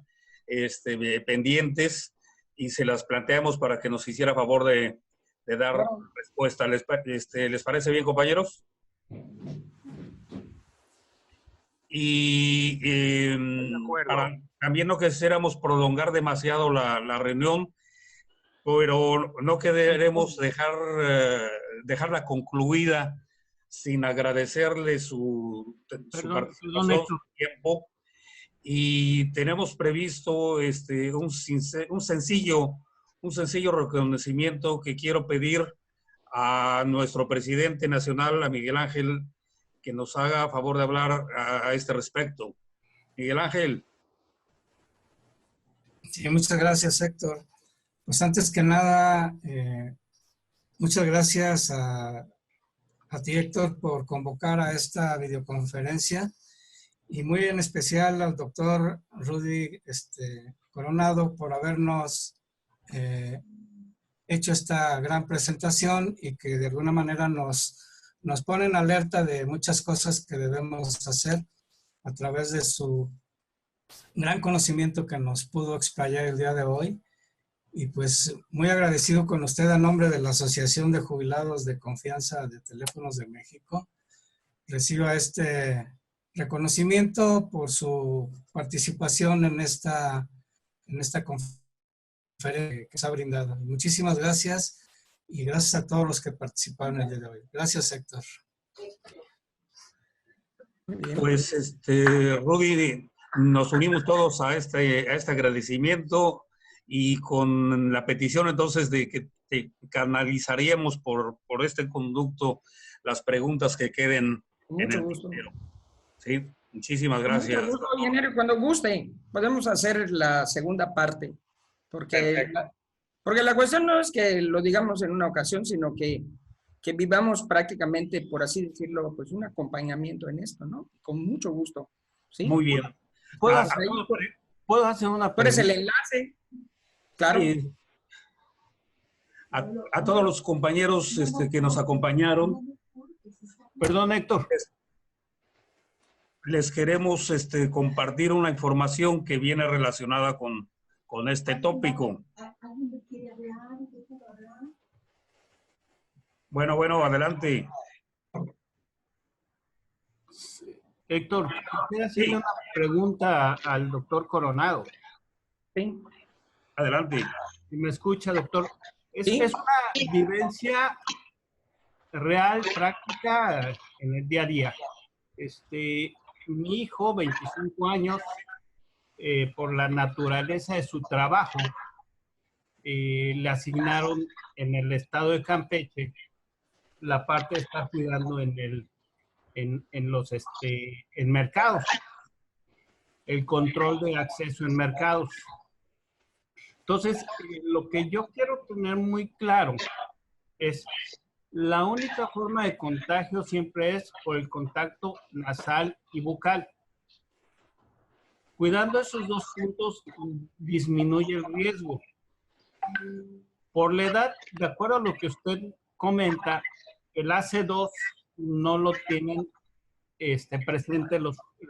A: pendientes y se las planteamos para que nos hiciera favor de de dar respuesta. ¿Les parece bien, compañeros? Y también no quisiéramos prolongar demasiado la reunión, pero no queremos dejarla concluida sin agradecerle su participación, su tiempo. Y tenemos previsto un sencillo reconocimiento que quiero pedir a nuestro presidente nacional, a Miguel Ángel, que nos haga favor de hablar a este respecto. Miguel Ángel.
I: Sí, muchas gracias, Héctor. Pues antes que nada, muchas gracias a ti, Héctor, por convocar a esta videoconferencia y muy en especial al doctor Rudy Coronado por habernos hecho esta gran presentación y que de alguna manera nos pone en alerta de muchas cosas que debemos hacer a través de su gran conocimiento que nos pudo explayar el día de hoy. Y pues muy agradecido con usted a nombre de la Asociación de Jubilados de Confianza de Teléfonos de México. Reciba este reconocimiento por su participación en esta conferencia que se ha brindado. Muchísimas gracias y gracias a todos los que participaron el día de hoy. Gracias, Héctor.
A: Pues, Rudy, nos unimos todos a este agradecimiento y con la petición entonces de que te canalizaríamos por este conducto las preguntas que queden en el tintero. Sí, muchísimas gracias.
B: Mucho gusto, ingeniero, cuando guste, podemos hacer la segunda parte, porque la cuestión no es que lo digamos en una ocasión, sino que vivamos prácticamente, por así decirlo, pues un acompañamiento en esto, ¿no? Con mucho gusto. ¿Sí?
A: Muy bien.
J: ¿Puedo hacer una pregunta?
B: ¿Cuál es el enlace? Claro.
A: Sí. A todos los compañeros que nos acompañaron.
J: Perdón, Héctor.
A: Les queremos compartir una información que viene relacionada con este tópico. Bueno, adelante.
J: Héctor, quisiera hacerle una pregunta al doctor Coronado.
B: Sí.
A: Adelante.
J: Si me escucha, doctor.
B: ¿Sí?
J: Es una vivencia real, práctica, en el día a día. Mi hijo, 25 años, por la naturaleza de su trabajo, le asignaron en el estado de Campeche la parte de estar cuidando en mercados, el control de acceso en mercados. Entonces, lo que yo quiero tener muy claro es la única forma de contagio siempre es por el contacto nasal y bucal. Cuidando esos dos puntos disminuye el riesgo. Por la edad, de acuerdo a lo que usted comenta, el AC2 no lo tienen presente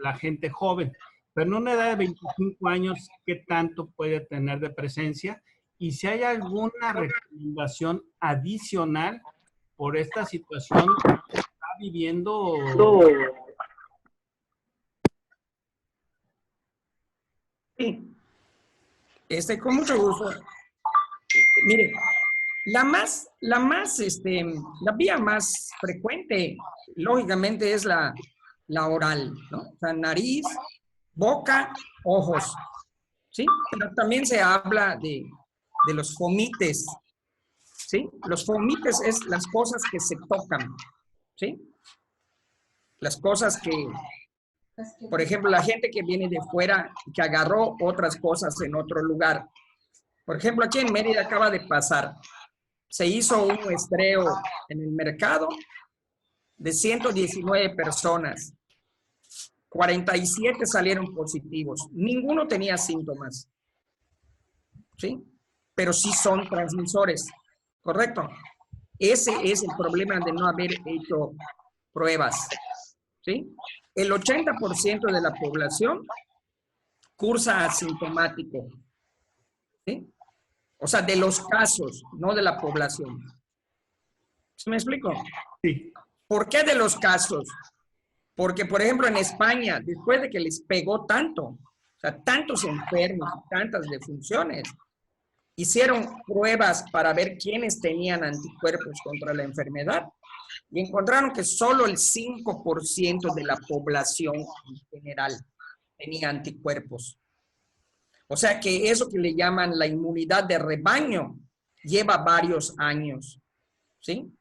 J: la gente joven, pero en una edad de 25 años, ¿qué tanto puede tener de presencia? Y si hay alguna recomendación adicional por esta situación que está viviendo.
B: Sí. Con mucho gusto. Mire, la vía más frecuente, lógicamente, es la oral, ¿no? O sea, nariz, boca, ojos, ¿sí? Pero también se habla de los fomites, ¿sí? Los fomites es las cosas que se tocan, ¿sí? Las cosas que, por ejemplo, la gente que viene de fuera, que agarró otras cosas en otro lugar. Por ejemplo, aquí en Mérida acaba de pasar, se hizo un muestreo en el mercado de 119 personas. 47 salieron positivos. Ninguno tenía síntomas, ¿sí? Pero sí son transmisores, ¿correcto? Ese es el problema de no haber hecho pruebas, ¿sí? El 80% de la población cursa asintomático, ¿sí? O sea, de los casos, no de la población. ¿Sí me explico?
J: Sí.
B: ¿Por qué de los casos? Porque, por ejemplo, en España, después de que les pegó tanto, o sea, tantos enfermos, tantas defunciones, hicieron pruebas para ver quiénes tenían anticuerpos contra la enfermedad y encontraron que solo el 5% de la población en general tenía anticuerpos. O sea que eso que le llaman la inmunidad de rebaño lleva varios años, ¿sí?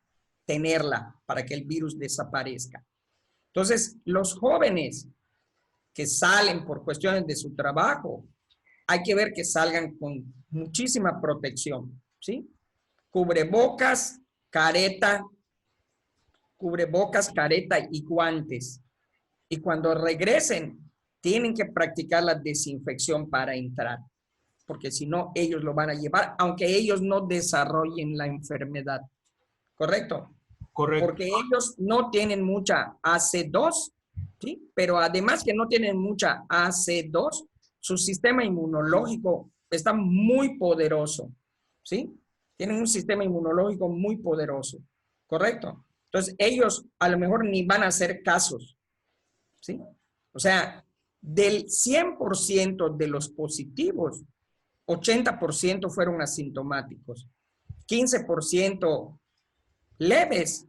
B: Tenerla para que el virus desaparezca. Entonces, los jóvenes que salen por cuestiones de su trabajo, hay que ver que salgan con muchísima protección, ¿sí? Cubrebocas, careta y guantes. Y cuando regresen, tienen que practicar la desinfección para entrar, porque si no, ellos lo van a llevar, aunque ellos no desarrollen la enfermedad. ¿Correcto?
J: Correcto.
B: Porque ellos no tienen mucha AC2, ¿sí? Pero además que no tienen mucha AC2, su sistema inmunológico está muy poderoso, ¿sí? Tienen un sistema inmunológico muy poderoso, ¿correcto? Entonces, ellos a lo mejor ni van a hacer casos, ¿sí? O sea, del 100% de los positivos, 80% fueron asintomáticos, 15% leves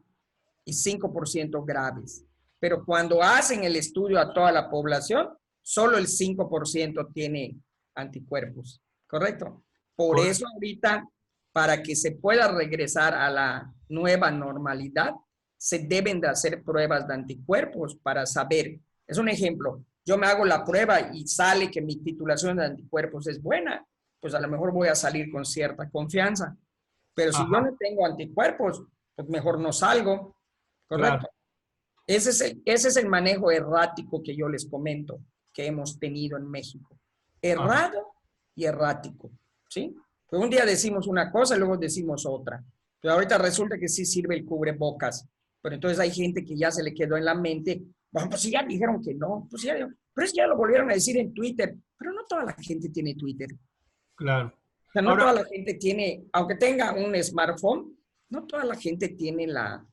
B: y 5% graves. Pero cuando hacen el estudio a toda la población, solo el 5% tiene anticuerpos, ¿correcto? Por eso ahorita, para que se pueda regresar a la nueva normalidad, se deben de hacer pruebas de anticuerpos para saber. Es un ejemplo. Yo me hago la prueba y sale que mi titulación de anticuerpos es buena, pues a lo mejor voy a salir con cierta confianza. Pero si yo no tengo anticuerpos, pues mejor no salgo, ¿correcto?
J: Claro.
B: Ese es el manejo errático que yo les comento, que hemos tenido en México. Errado y errático, ¿sí? Pues un día decimos una cosa y luego decimos otra. Pero ahorita resulta que sí sirve el cubrebocas. Pero entonces hay gente que ya se le quedó en la mente, bueno, pues si ya dijeron que no, pues ya, pero es que ya lo volvieron a decir en Twitter. Pero no toda la gente tiene Twitter.
J: Claro.
B: O sea, no toda la gente tiene, aunque tenga un smartphone, no toda la gente tiene la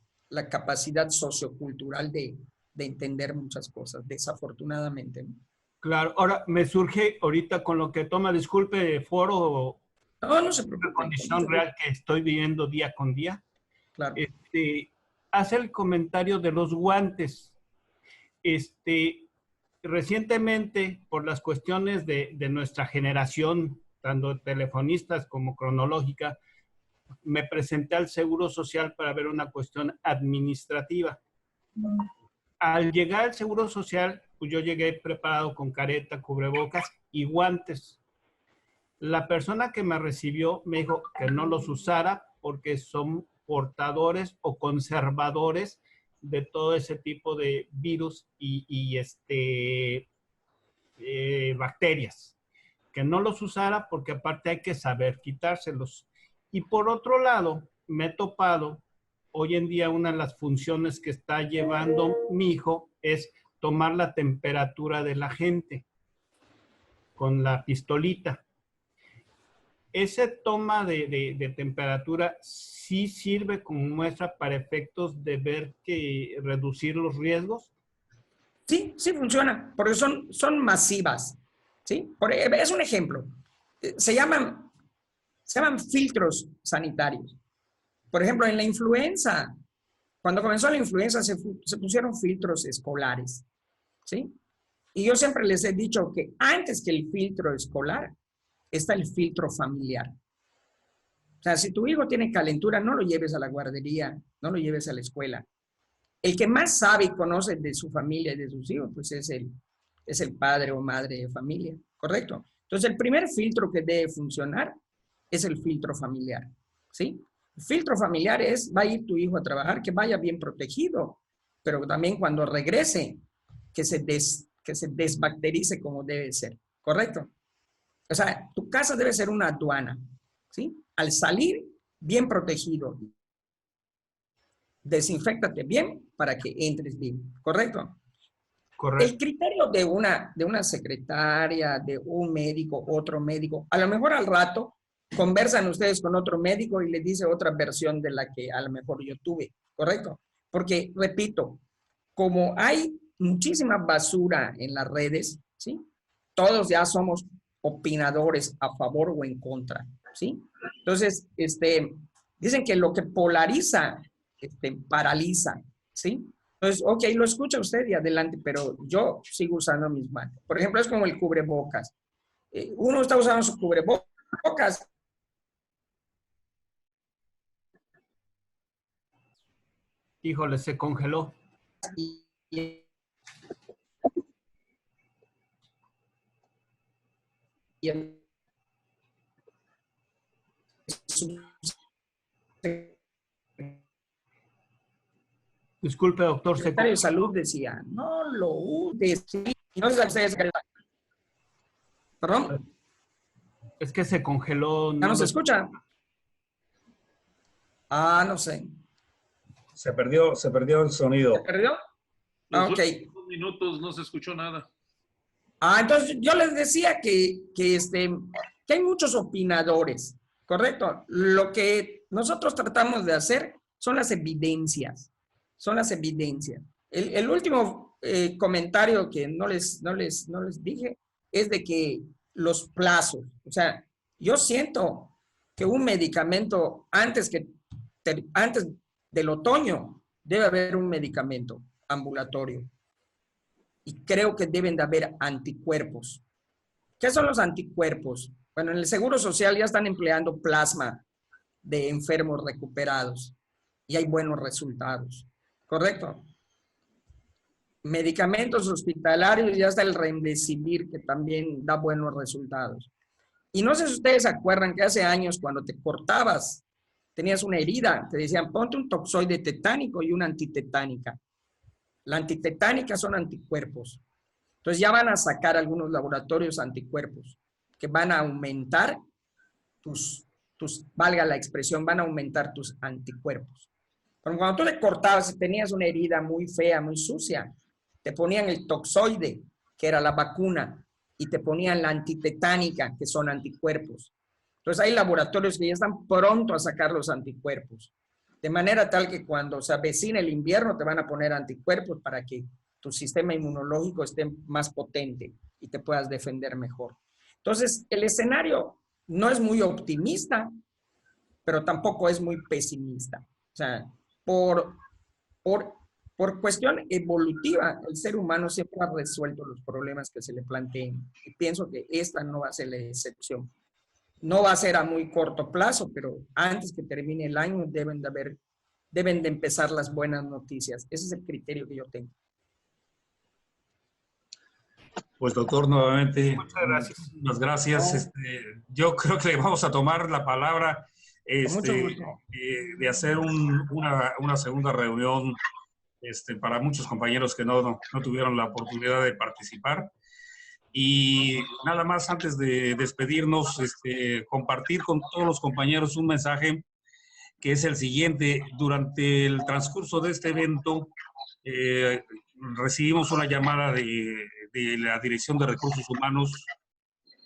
B: capacidad sociocultural de entender muchas cosas, desafortunadamente.
J: Claro. Ahora, me surge ahorita con lo que toma, disculpe, foro.
B: No se preocupe.
J: La condición real que estoy viviendo día con día.
B: Claro.
J: Hace el comentario de los guantes. Recientemente, por las cuestiones de nuestra generación, tanto telefonistas como cronológica, me presenté al Seguro Social para ver una cuestión administrativa. Al llegar al Seguro Social, pues yo llegué preparado con careta, cubrebocas y guantes. La persona que me recibió me dijo que no los usara porque son portadores o conservadores de todo ese tipo de virus y bacterias. Que no los usara porque aparte hay que saber quitárselos. Y por otro lado, me he topado, hoy en día una de las funciones que está llevando mi hijo es tomar la temperatura de la gente con la pistolita. Ese toma de temperatura sí sirve como muestra para efectos de ver que reducir los riesgos.
B: Sí, sí funciona, porque son masivas, ¿sí? Es un ejemplo. Se llaman filtros sanitarios. Por ejemplo, en la influenza, cuando comenzó la influenza se pusieron filtros escolares, ¿sí? Y yo siempre les he dicho que antes que el filtro escolar está el filtro familiar. O sea, si tu hijo tiene calentura, no lo lleves a la guardería, no lo lleves a la escuela. El que más sabe y conoce de su familia y de sus hijos, pues es el padre o madre de familia, ¿correcto? Entonces, el primer filtro que debe funcionar es el filtro familiar, ¿sí? El filtro familiar va a ir tu hijo a trabajar, que vaya bien protegido, pero también cuando regrese, que se desbacterice como debe ser, ¿correcto? O sea, tu casa debe ser una aduana, ¿sí? Al salir, bien protegido. Desinféctate bien para que entres bien, ¿correcto?
J: Correcto.
B: El criterio de una secretaria, de un médico, otro médico, a lo mejor al rato, conversan ustedes con otro médico y le dice otra versión de la que a lo mejor yo tuve, ¿correcto? Porque, repito, como hay muchísima basura en las redes, ¿sí? Todos ya somos opinadores a favor o en contra, ¿sí? Entonces, dicen que lo que polariza, paraliza, ¿sí? Entonces, ok, lo escucha usted y adelante, pero yo sigo usando mis manos. Por ejemplo, es como el cubrebocas. Uno está usando su cubrebocas.
J: Híjole, se congeló. Disculpe, doctor.
B: El secretario de Salud decía, no lo uses. No sé si ustedes... ¿Perdón?
J: Es que se congeló.
B: ¿Ya no se escucha? Ah, no sé.
A: Se perdió el sonido.
B: ¿Se perdió?
F: Los
B: Ok.
F: 2 minutos no se escuchó nada.
B: Entonces yo les decía que hay muchos opinadores, ¿correcto? Lo que nosotros tratamos de hacer son las evidencias. Son las evidencias. El último comentario que no les dije es de que los plazos, o sea, yo siento que un medicamento antes del otoño debe haber un medicamento ambulatorio. Y creo que deben de haber anticuerpos. ¿Qué son los anticuerpos? Bueno, en el Seguro Social ya están empleando plasma de enfermos recuperados y hay buenos resultados. ¿Correcto? Medicamentos hospitalarios, ya está el Remdesivir, que también da buenos resultados. Y no sé si ustedes se acuerdan que hace años cuando te cortabas, tenías una herida, te decían ponte un toxoide tetánico y una antitetánica. La antitetánica son anticuerpos. Entonces ya van a sacar algunos laboratorios anticuerpos que van a aumentar valga la expresión, van a aumentar tus anticuerpos. Pero cuando tú te cortabas y tenías una herida muy fea, muy sucia, te ponían el toxoide, que era la vacuna, y te ponían la antitetánica, que son anticuerpos. Entonces hay laboratorios que ya están pronto a sacar los anticuerpos. De manera tal que cuando se avecina el invierno te van a poner anticuerpos para que tu sistema inmunológico esté más potente y te puedas defender mejor. Entonces, el escenario no es muy optimista, pero tampoco es muy pesimista. O sea, por cuestión evolutiva, el ser humano siempre ha resuelto los problemas que se le planteen. Y pienso que esta no va a ser la excepción. No va a ser a muy corto plazo, pero antes que termine el año deben de empezar las buenas noticias. Ese es el criterio que yo tengo.
A: Pues doctor, nuevamente,
J: muchas gracias.
A: Muchas gracias. Yo creo que vamos a tomar la palabra de hacer una segunda reunión para muchos compañeros que no tuvieron la oportunidad de participar. Y nada más antes de despedirnos, compartir con todos los compañeros un mensaje que es el siguiente. Durante el transcurso de este evento, recibimos una llamada de la Dirección de Recursos Humanos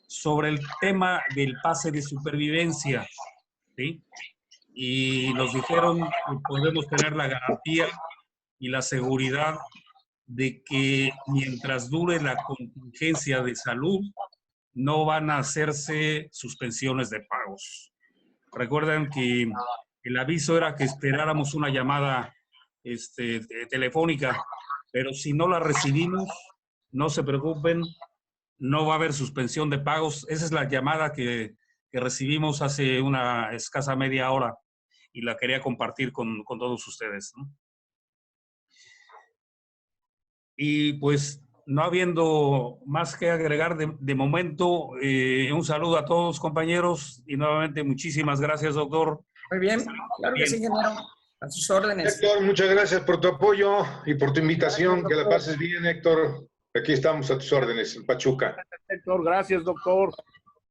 A: sobre el tema del pase de supervivencia, ¿sí? Y nos dijeron que podemos tener la garantía y la seguridad de que mientras dure la contingencia de salud, no van a hacerse suspensiones de pagos. Recuerden que el aviso era que esperáramos una llamada telefónica, pero si no la recibimos, no se preocupen, no va a haber suspensión de pagos. Esa es la llamada que recibimos hace una escasa media hora y la quería compartir con todos ustedes, ¿no? Y pues, no habiendo más que agregar de momento, un saludo a todos, compañeros, y nuevamente muchísimas gracias, doctor.
B: Muy bien, claro que sí, ingeniero. A sus órdenes.
D: Héctor, muchas gracias por tu apoyo y por tu invitación. Que la pases bien, Héctor. Aquí estamos a tus órdenes, en Pachuca.
J: Héctor, gracias, doctor.